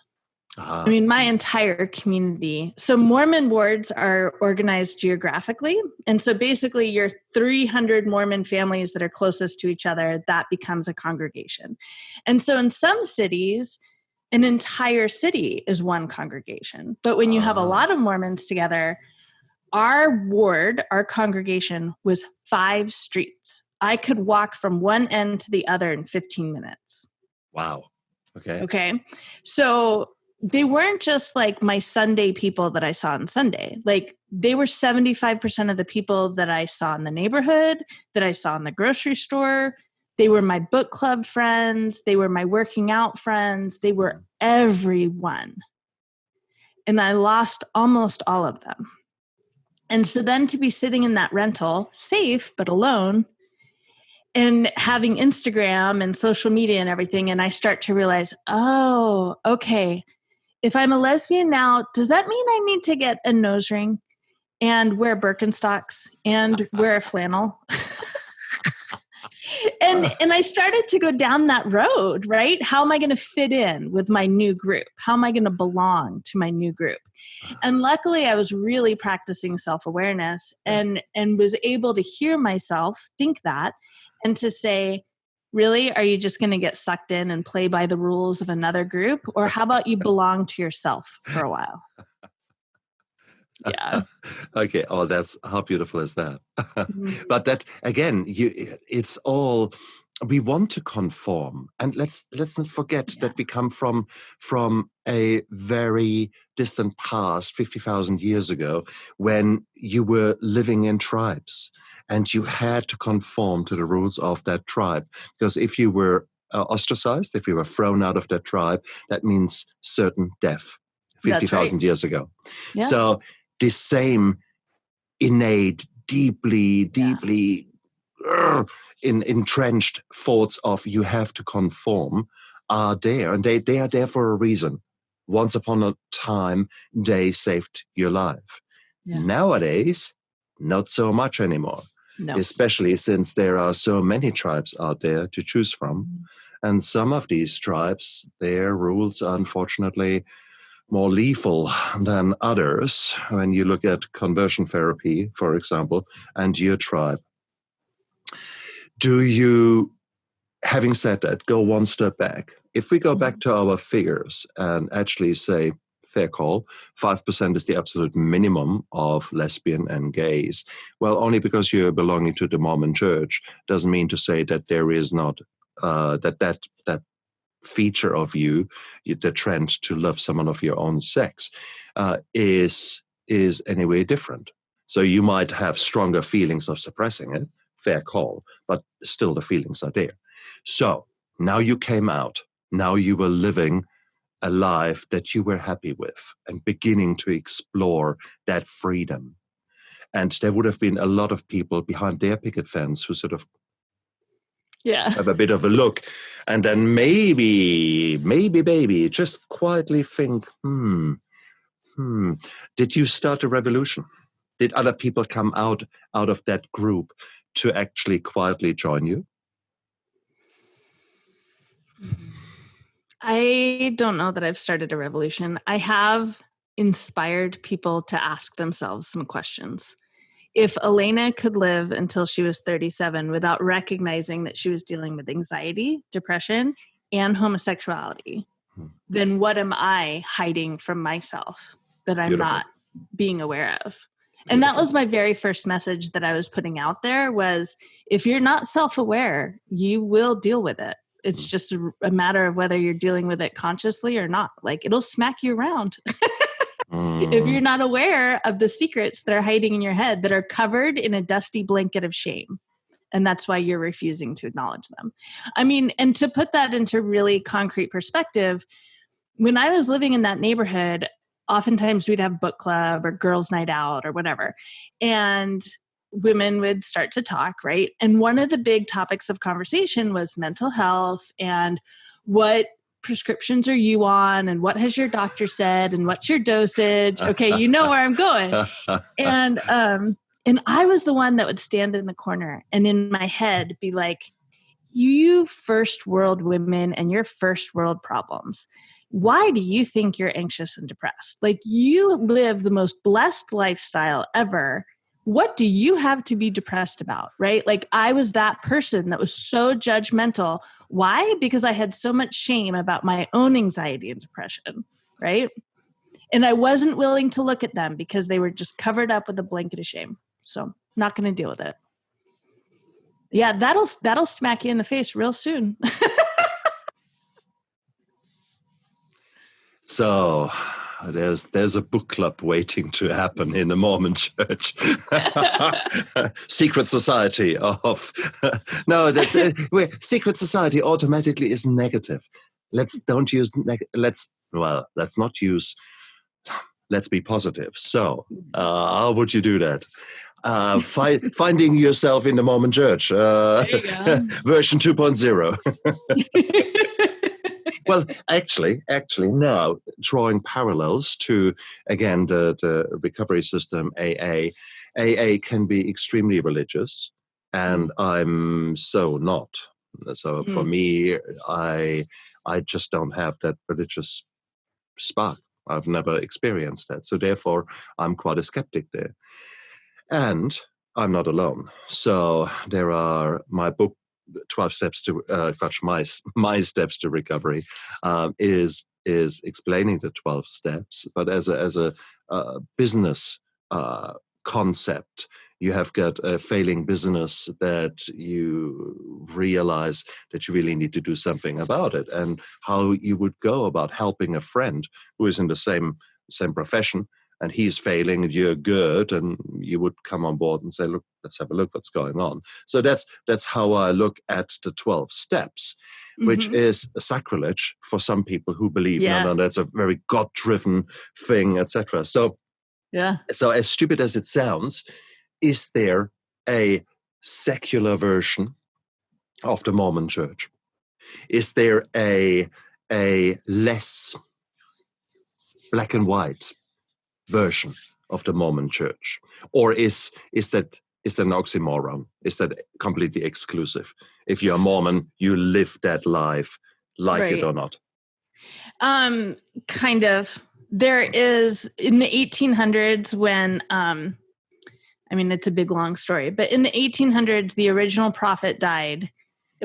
I mean, my entire community. So Mormon wards are organized geographically. And so basically your 300 Mormon families that are closest to each other, that becomes a congregation. And so in some cities, an entire city is one congregation. But when you have a lot of Mormons together, our ward, our congregation was 5 streets. I could walk from one end to the other in 15 minutes. Wow. Okay. So they weren't just like my Sunday people that I saw on Sunday. Like they were 75% of the people that I saw in the neighborhood, that I saw in the grocery store. They were my book club friends. They were my working out friends. They were everyone. And I lost almost all of them. And so then to be sitting in that rental, safe, but alone, and having Instagram and social media and everything, and I start to realize, oh, okay, if I'm a lesbian now, does that mean I need to get a nose ring and wear Birkenstocks and wear a flannel? And I started to go down that road, right? How am I going to fit in with my new group? How am I going to belong to my new group? And luckily, I was really practicing self-awareness and was able to hear myself think that and to say, really, are you just going to get sucked in and play by the rules of another group? Or how about you belong to yourself for a while? Yeah. Okay. Oh, how beautiful is that? But that, again, it's all we want to conform, and let's not forget that we come from a very distant past, 50,000 years ago, when you were living in tribes and you had to conform to the rules of that tribe, because if you were ostracized, if you were thrown out of that tribe, that means certain death. 50,000 years ago. Yeah. So the same innate, deeply entrenched thoughts of you have to conform are there, and they are there for a reason. Once upon a time, they saved your life. Yeah. Nowadays, not so much anymore, especially since there are so many tribes out there to choose from. And some of these tribes, their rules are unfortunately more lethal than others. When you look at conversion therapy, for example, and your tribe, do you, having said that, go one step back? If we go back to our figures and actually say, fair call, 5% is the absolute minimum of lesbian and gays. Well, only because you're belonging to the Mormon church doesn't mean to say that there is not that feature of you, the trend to love someone of your own sex, is anyway different. So you might have stronger feelings of suppressing it, fair call, but still the feelings are there. So now you came out, now you were living a life that you were happy with and beginning to explore that freedom. And there would have been a lot of people behind their picket fence who sort of have a bit of a look, and then maybe, just quietly think, did you start a revolution? Did other people come out of that group to actually quietly join you? I don't know that I've started a revolution. I have inspired people to ask themselves some questions. If Elena could live until she was 37 without recognizing that she was dealing with anxiety, depression, and homosexuality, then what am I hiding from myself that I'm not being aware of? And that was my very first message that I was putting out there was, if you're not self-aware, you will deal with it. It's just a matter of whether you're dealing with it consciously or not. Like, it'll smack you around. If you're not aware of the secrets that are hiding in your head that are covered in a dusty blanket of shame. And that's why you're refusing to acknowledge them. I mean, and to put that into really concrete perspective, when I was living in that neighborhood, oftentimes we'd have book club or girls' night out or whatever. And women would start to talk, right? And one of the big topics of conversation was mental health and what prescriptions are you on and what has your doctor said and what's your dosage? Okay, you know where I'm going. And I was the one that would stand in the corner and in my head be like, you first world women and your first world problems. Why do you think you're anxious and depressed? Like, you live the most blessed lifestyle ever. What do you have to be depressed about, right? Like, I was that person that was so judgmental. Why? Because I had so much shame about my own anxiety and depression, right? And I wasn't willing to look at them because they were just covered up with a blanket of shame. So I'm not going to deal with it. Yeah, that'll smack you in the face real soon. So there's a book club waiting to happen in the Mormon church. Secret society of no, that's secret society automatically is negative. Let's not use. Let's be positive. So, how would you do that? Finding yourself in the Mormon church, version 2.0. Well, actually, now drawing parallels to, again, the recovery system, AA. AA can be extremely religious, and I'm so not. So for me, I just don't have that religious spark. I've never experienced that. So therefore, I'm quite a skeptic there. And I'm not alone. So there are my book, 12 steps to my steps to recovery, is explaining the 12 steps, but as a business concept, You have got a failing business that you realize that you really need to do something about it, and how you would go about helping a friend who is in the same profession, and he's failing and you're good, and you would come on board and say, look, let's have a look what's going on. So that's how I look at the 12 steps, which is a sacrilege for some people who believe no, that's a very God-driven thing, etc. So as stupid as it sounds, is there a secular version of the Mormon church? Is there a less black and white version of the Mormon church? Or is that an oxymoron? Is that completely exclusive? If you're a Mormon, you live that life, like it or not. Kind of. There is, in the 1800s when, it's a big, long story, but in the 1800s, the original prophet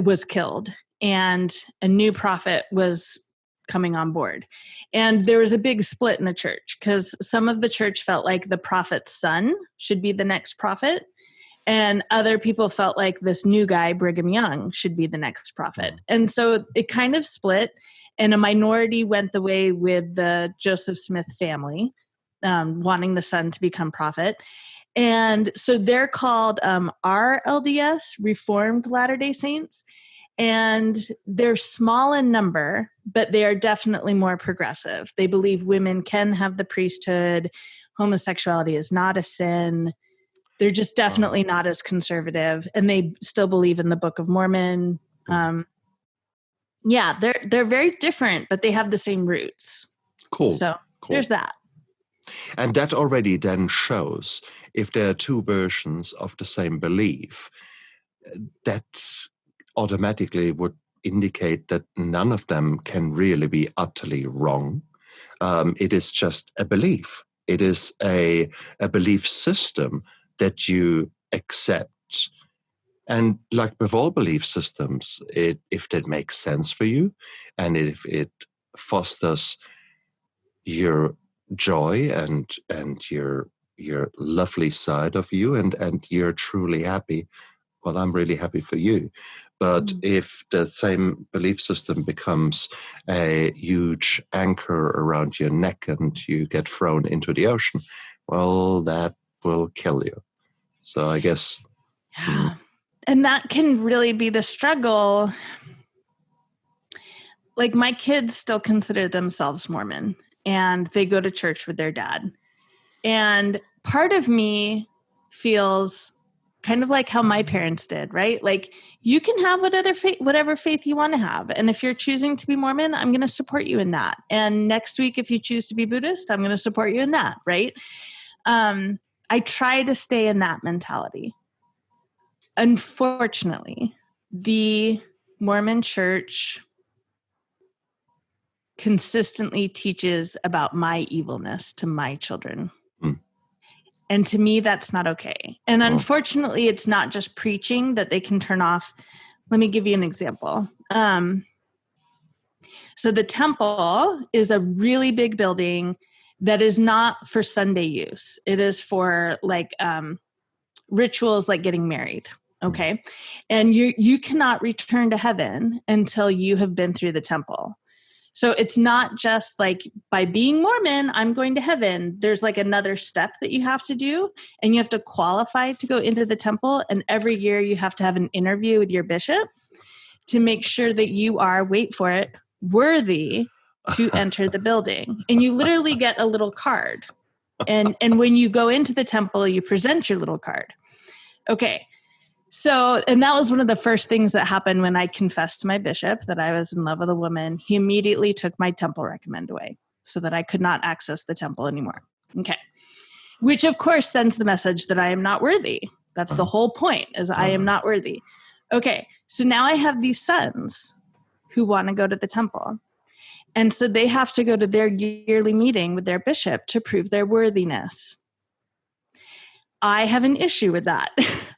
was killed, and a new prophet was coming on board. And there was a big split in the church because some of the church felt like the prophet's son should be the next prophet, and other people felt like this new guy, Brigham Young, should be the next prophet. And so it kind of split, and a minority went the way with the Joseph Smith family, wanting the son to become prophet. And so they're called RLDS, Reformed Latter-day Saints. And they're small in number, but they are definitely more progressive. They believe women can have the priesthood. Homosexuality is not a sin. They're just definitely not as conservative. And they still believe in the Book of Mormon. They're very different, but they have the same roots. Cool. There's that. And that already then shows, if there are two versions of the same belief, that automatically would indicate that none of them can really be utterly wrong. It is just a belief. It is a belief system that you accept. And like with all belief systems, if that makes sense for you, and if it fosters your joy and your lovely side of you, and you're truly happy, well, I'm really happy for you. But if the same belief system becomes a huge anchor around your neck and you get thrown into the ocean, well, that will kill you. So I guess. And that can really be the struggle. Like, my kids still consider themselves Mormon, and they go to church with their dad. And part of me feels kind of like how my parents did, right? Like, you can have whatever faith you want to have. And if you're choosing to be Mormon, I'm going to support you in that. And next week, if you choose to be Buddhist, I'm going to support you in that, right? I try to stay in that mentality. Unfortunately, the Mormon church consistently teaches about my evilness to my children. And to me, that's not okay. And unfortunately, it's not just preaching that they can turn off. Let me give you an example. So the temple is a really big building that is not for Sunday use. It is for rituals like getting married. Okay. And you cannot return to heaven until you have been through the temple. So it's not just like, by being Mormon, I'm going to heaven. There's like another step that you have to do, and you have to qualify to go into the temple. And every year you have to have an interview with your bishop to make sure that you are, wait for it, worthy to enter the building. And you literally get a little card. And when you go into the temple, you present your little card. Okay. So, and that was one of the first things that happened when I confessed to my bishop that I was in love with a woman. He immediately took my temple recommend away so that I could not access the temple anymore. Okay. Which of course sends the message that I am not worthy. That's the whole point, is I am not worthy. Okay. So now I have these sons who want to go to the temple. And so they have to go to their yearly meeting with their bishop to prove their worthiness. I have an issue with that.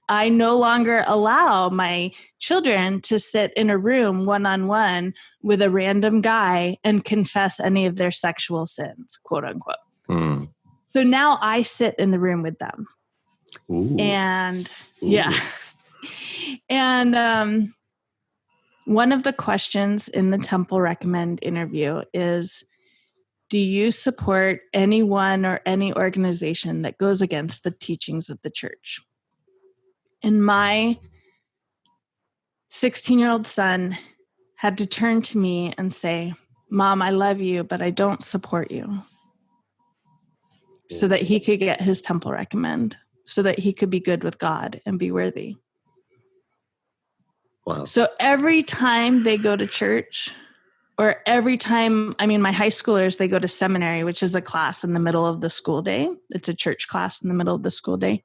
I no longer allow my children to sit in a room one-on-one with a random guy and confess any of their sexual sins, quote unquote. So now I sit in the room with them. Ooh. And Ooh. yeah. And one of the questions in the Temple Recommend interview is, do you support anyone or any organization that goes against the teachings of the church? And my 16-year-old son had to turn to me and say, Mom, I love you, but I don't support you. So that he could get his Temple Recommend, so that he could be good with God and be worthy. Wow. So every time they go to church, or every time, I mean, my high schoolers, they go to seminary, which is a class in the middle of the school day. It's a church class in the middle of the school day.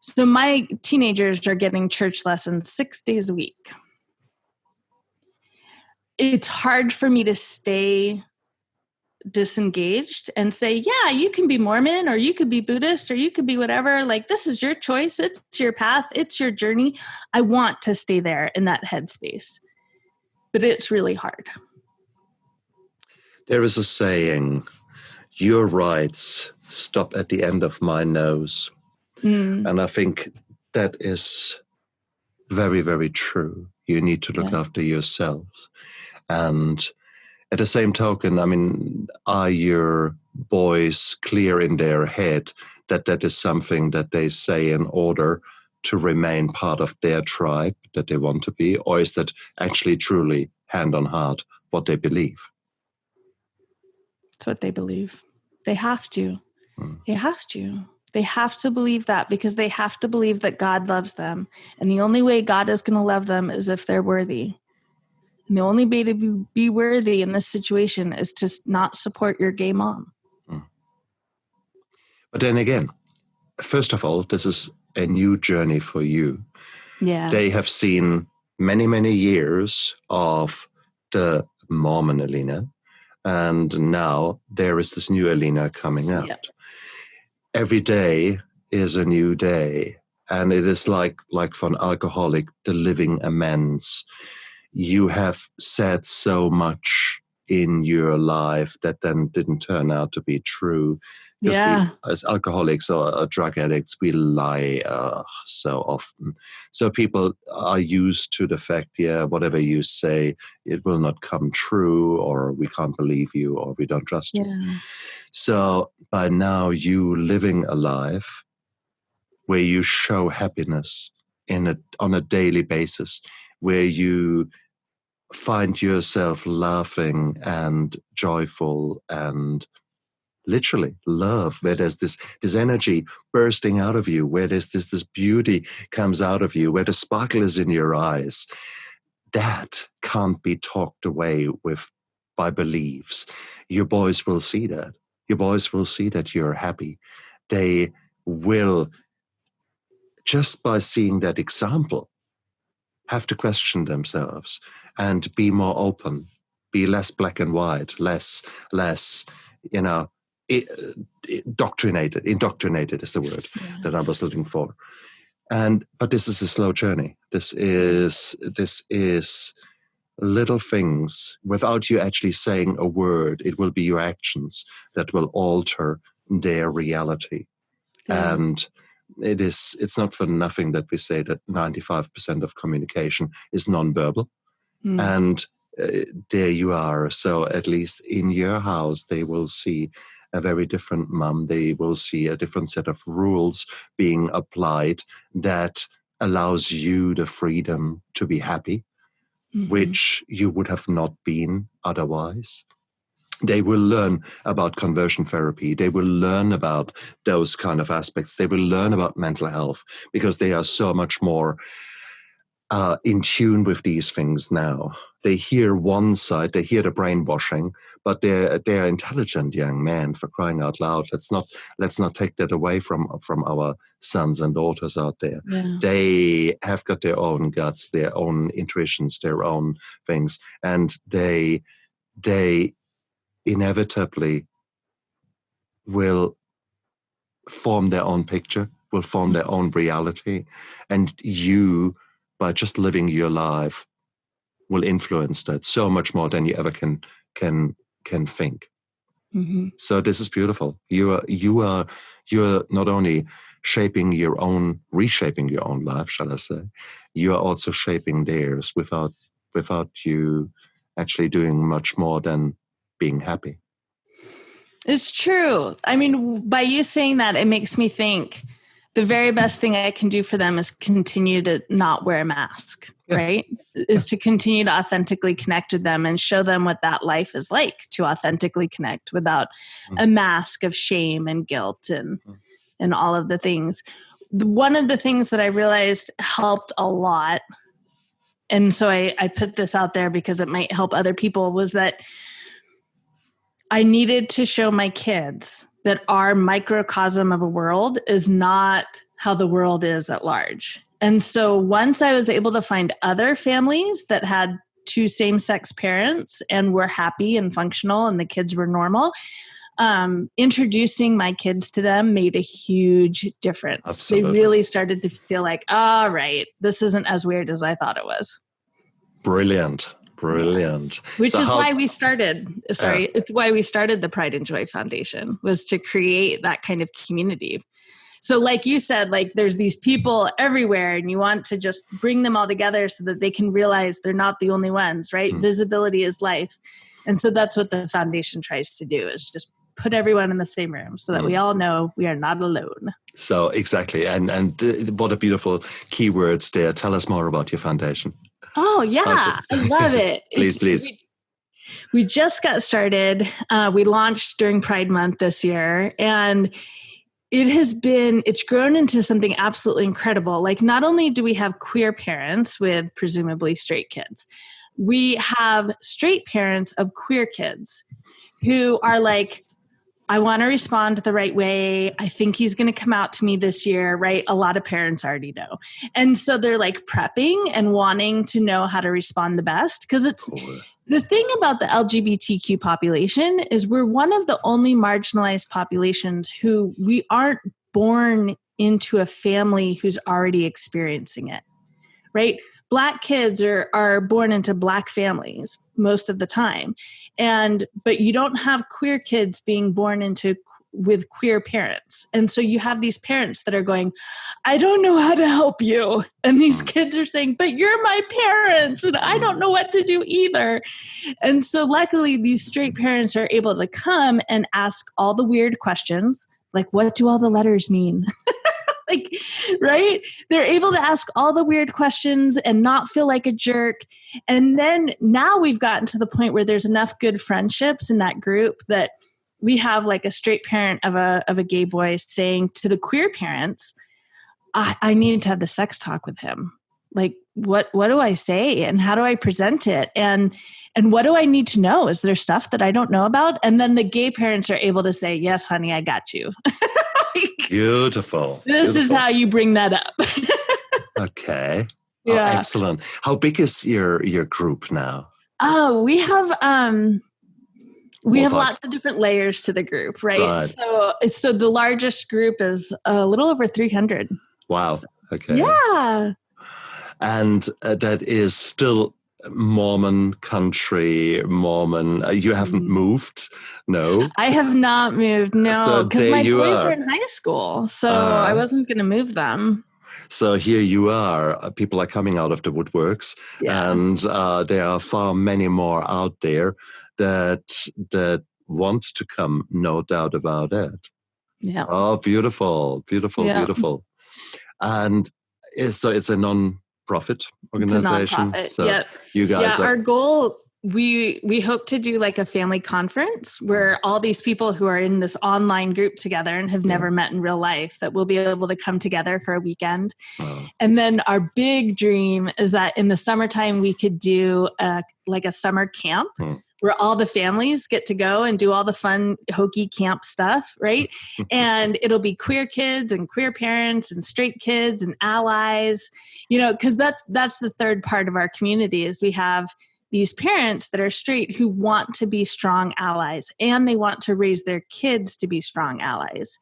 So my teenagers are getting church lessons 6 days a week. It's hard for me to stay disengaged and say, yeah, you can be Mormon, or you could be Buddhist, or you could be whatever. Like, this is your choice. It's your path. It's your journey. I want to stay there in that headspace, but it's really hard. There is a saying, your rights stop at the end of my nose. And I think that is very, very true. You need to look after yourselves. And at the same token, I mean, are your boys clear in their head that that is something that they say in order to remain part of their tribe that they want to be? Or is that actually truly hand on heart what they believe? It's what they believe. They have to. They have to. They have to believe that, because they have to believe that God loves them. And the only way God is going to love them is if they're worthy. And the only way to be worthy in this situation is to not support your gay mom. But then again, first of all, this is a new journey for you. Yeah. They have seen many, many years of the Mormon Elena. And now there is this new Elena coming out. Yep. Every day is a new day. And it is like for an alcoholic, the living amends. You have said so much in your life that then didn't turn out to be true. Because we, as alcoholics or drug addicts, we lie so often. So people are used to the fact, whatever you say, it will not come true, or we can't believe you, or we don't trust you. So by now you living a life where you show happiness on a daily basis, where you find yourself laughing and joyful and literally love, where there's this energy bursting out of you, where there's this beauty comes out of you, where the sparkle is in your eyes. That can't be talked away with by beliefs. Your boys will see that. Your boys will see that you're happy. They will, just by seeing that example, have to question themselves and be more open, be less black and white, less, indoctrinated. Indoctrinated is the word that I was looking for. But this is a slow journey. This is little things without you actually saying a word. It will be your actions that will alter their reality. And it's not for nothing that we say that 95% of communication is nonverbal. And there you are. So at least in your house, they will see a very different mom. They will see a different set of rules being applied that allows you the freedom to be happy, which you would have not been otherwise. They will learn about conversion therapy. They will learn about those kind of aspects. They will learn about mental health, because they are so much more in tune with these things now. They hear one side, they hear the brainwashing, but they're intelligent young men, for crying out loud. Let's not take that away from our sons and daughters out there. They have got their own guts, their own intuitions, their own things, and they inevitably will form their own picture, will form their own reality, and you, by just living your life, will influence that so much more than you ever can think. So this is beautiful. You're not only reshaping your own life, shall I say, you are also shaping theirs without you actually doing much more than being happy. It's true. I mean, by you saying that, it makes me think the very best thing I can do for them is continue to not wear a mask, right? Is to continue to authentically connect with them and show them what that life is like, to authentically connect without a mask of shame and guilt and all of the things. One of the things that I realized helped a lot, and so I put this out there because it might help other people, was that I needed to show my kids that our microcosm of a world is not how the world is at large. And so once I was able to find other families that had two same-sex parents and were happy and functional and the kids were normal, introducing my kids to them made a huge difference. Absolutely. They really started to feel like, all right, this isn't as weird as I thought it was. Brilliant. Which is why we started, it's why we started the Pride and Joy Foundation, was to create that kind of community. So like you said, like there's these people everywhere and you want to just bring them all together so that they can realize they're not the only ones, right? Visibility is life. And so that's what the foundation tries to do, is just put everyone in the same room so that we all know we are not alone. So exactly. And what a beautiful keywords there. Tell us more about your foundation. Oh, yeah. I love it. Please. We just got started. We launched during Pride Month this year, and it's grown into something absolutely incredible. Like, not only do we have queer parents with presumably straight kids, we have straight parents of queer kids who are like, I want to respond the right way. I think he's going to come out to me this year, right? A lot of parents already know. And so they're like prepping and wanting to know how to respond the best. Because it's the thing about the LGBTQ population is we're one of the only marginalized populations who we aren't born into a family who's already experiencing it, right? Black kids are born into Black families most of the time. But you don't have queer kids being born with queer parents. And so you have these parents that are going, I don't know how to help you. And these kids are saying, but you're my parents and I don't know what to do either. And so luckily these straight parents are able to come and ask all the weird questions, like, what do all the letters mean? Like, right? They're able to ask all the weird questions and not feel like a jerk. And then now we've gotten to the point where there's enough good friendships in that group that we have like a straight parent of a gay boy saying to the queer parents, I needed to have the sex talk with him. Like, what do I say? And how do I present it? And what do I need to know? Is there stuff that I don't know about? And then the gay parents are able to say, yes, honey, I got you. Beautiful. This is how you bring that up. Okay. Yeah. Oh, excellent. How big is your group now? Oh, we have lots of different layers to the group, right? So the largest group is a little over 300. Wow. So, okay. Yeah. And that is still Mormon country, Mormon. You haven't moved? No. I have not moved, no, because my boys are in high school, so I wasn't going to move them. So here you are. People are coming out of the woodworks, and there are far many more out there that want to come. No doubt about it. Yeah. Oh, beautiful. And so it's a non-profit organization. It's a so you guys our goal, we hope to do like a family conference where all these people who are in this online group together and have never met in real life, that we'll be able to come together for a weekend. And then our big dream is that in the summertime we could do a summer camp where all the families get to go and do all the fun hokey camp stuff, right? And it'll be queer kids and queer parents and straight kids and allies, because that's the third part of our community is we have these parents that are straight who want to be strong allies and they want to raise their kids to be strong allies.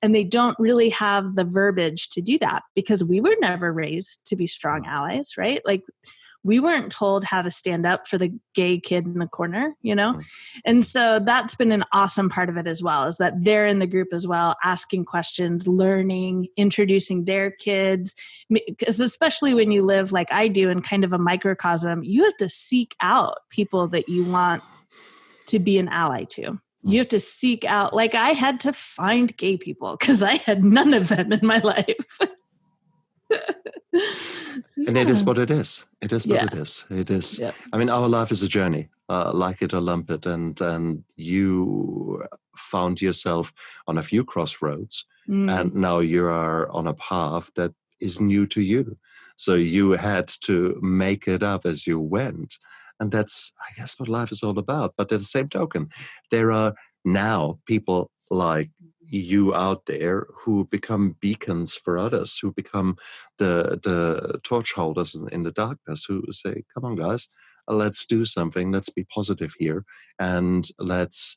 And they don't really have the verbiage to do that because we were never raised to be strong allies, right? Like we weren't told how to stand up for the gay kid in the corner, you know? And so that's been an awesome part of it as well, is that they're in the group as well, asking questions, learning, introducing their kids. Because especially when you live like I do in kind of a microcosm, you have to seek out people that you want to be an ally to. You have to seek out, like I had to find gay people because I had none of them in my life. So, And it is what it is. It is what Yeah. it is. It is. Yep. I mean, our life is a journey, like it or lump it. And you found yourself on a few crossroads, and now you are on a path that is new to you. So you had to make it up as you went. And that's, I guess, what life is all about. But at the same token, there are now people like you out there who become beacons for others, who become the torch holders in the darkness, who say, come on, guys, let's do something. Let's be positive here. And let's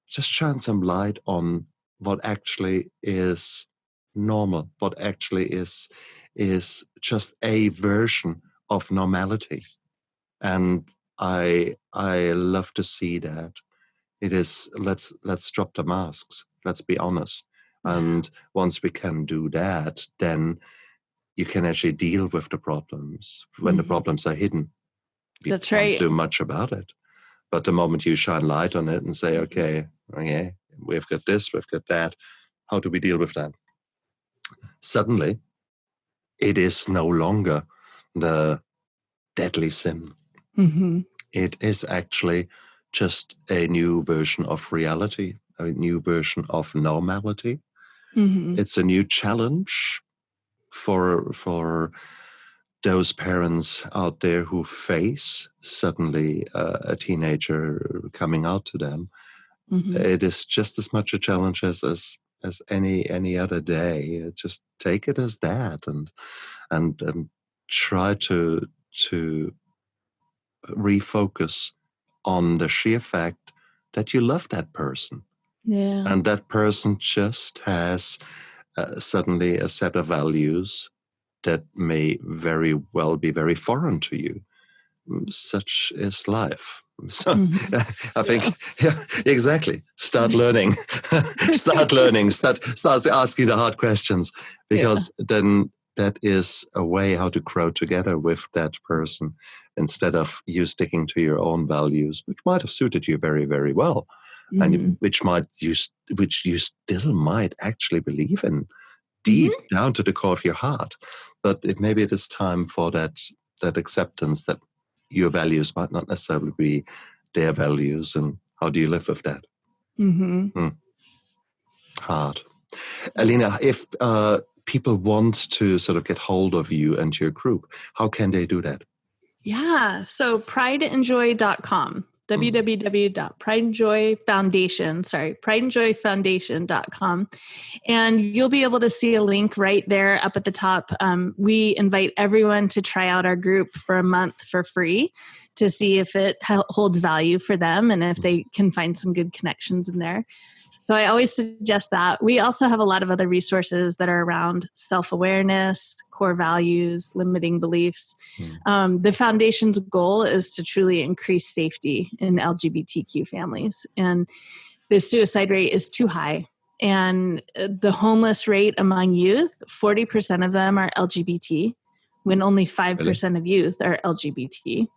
just shine some light on what actually is normal, what actually is just a version of normality. And I love to see that. It is, let's drop the masks. Let's be honest. And once we can do that, then you can actually deal with the problems. When the problems are hidden, you That's can't right. do much about it. But the moment you shine light on it and say, okay, we've got this, we've got that, how do we deal with that? Suddenly, it is no longer the deadly sin. It is actually just a new version of reality, a new version of normality. It's a new challenge for those parents out there who face suddenly a teenager coming out to them. It is just as much a challenge as any other day. Just take it as that and try to refocus on the sheer fact that you love that person. Yeah. And that person just has suddenly a set of values that may very well be very foreign to you. Such is life. So I think, yeah, exactly. Start learning. Start learning. Start asking the hard questions, because then that is a way how to grow together with that person, instead of you sticking to your own values, which might have suited you very, very well, and which you still might actually believe in deep down to the core of your heart. But maybe it is time for that acceptance that your values might not necessarily be their values. And how do you live with that? Hard. Elena, if people want to sort of get hold of you and your group, how can they do that? Yeah. So prideandjoy.com, prideandjoyfoundation.com. And you'll be able to see a link right there up at the top. We invite everyone to try out our group for a month for free to see if it holds value for them and if they can find some good connections in there. So I always suggest that. We also have a lot of other resources that are around self-awareness, core values, limiting beliefs. The foundation's goal is to truly increase safety in LGBTQ families. And the suicide rate is too high. And the homeless rate among youth, 40% of them are LGBT, when only 5% of youth are LGBT.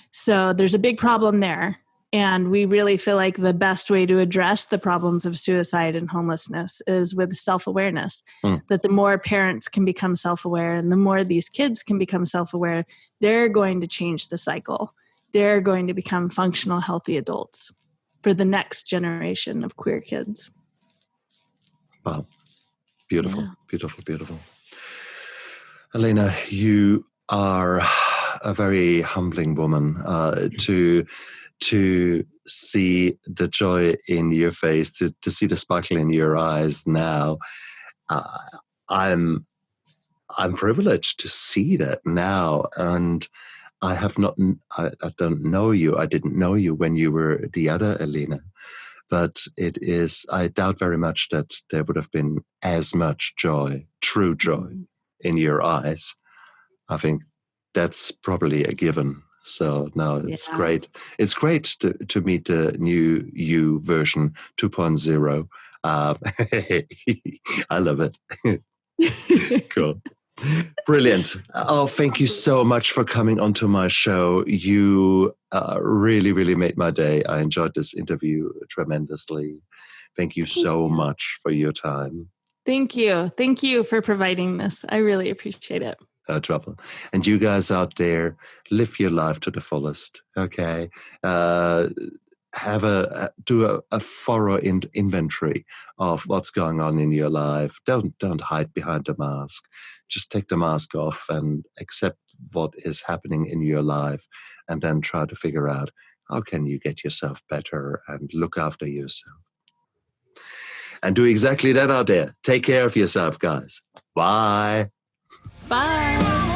So there's a big problem there. And we really feel like the best way to address the problems of suicide and homelessness is with self-awareness, that the more parents can become self-aware and the more these kids can become self-aware, they're going to change the cycle. They're going to become functional, healthy adults for the next generation of queer kids. Wow. Beautiful, beautiful, beautiful. Elena, you are a very humbling woman to see the joy in your face, to see the sparkle in your eyes now. I'm privileged to see that now, and I don't know you. I didn't know you when you were the other Elena, but I doubt very much that there would have been as much joy, true joy, in your eyes. I think that's probably a given. So no, it's Yeah. great. It's great to meet the new you version 2.0. I love it. Cool. Brilliant. Oh, thank you so much for coming onto my show. You really, really made my day. I enjoyed this interview tremendously. Thank you so much for your time. Thank you. Thank you for providing this. I really appreciate it. No trouble. And you guys out there, live your life to the fullest. Okay. Do a thorough inventory of what's going on in your life. Don't hide behind the mask. Just take the mask off and accept what is happening in your life, and then try to figure out how can you get yourself better and look after yourself. And do exactly that out there. Take care of yourself, guys. Bye. Bye.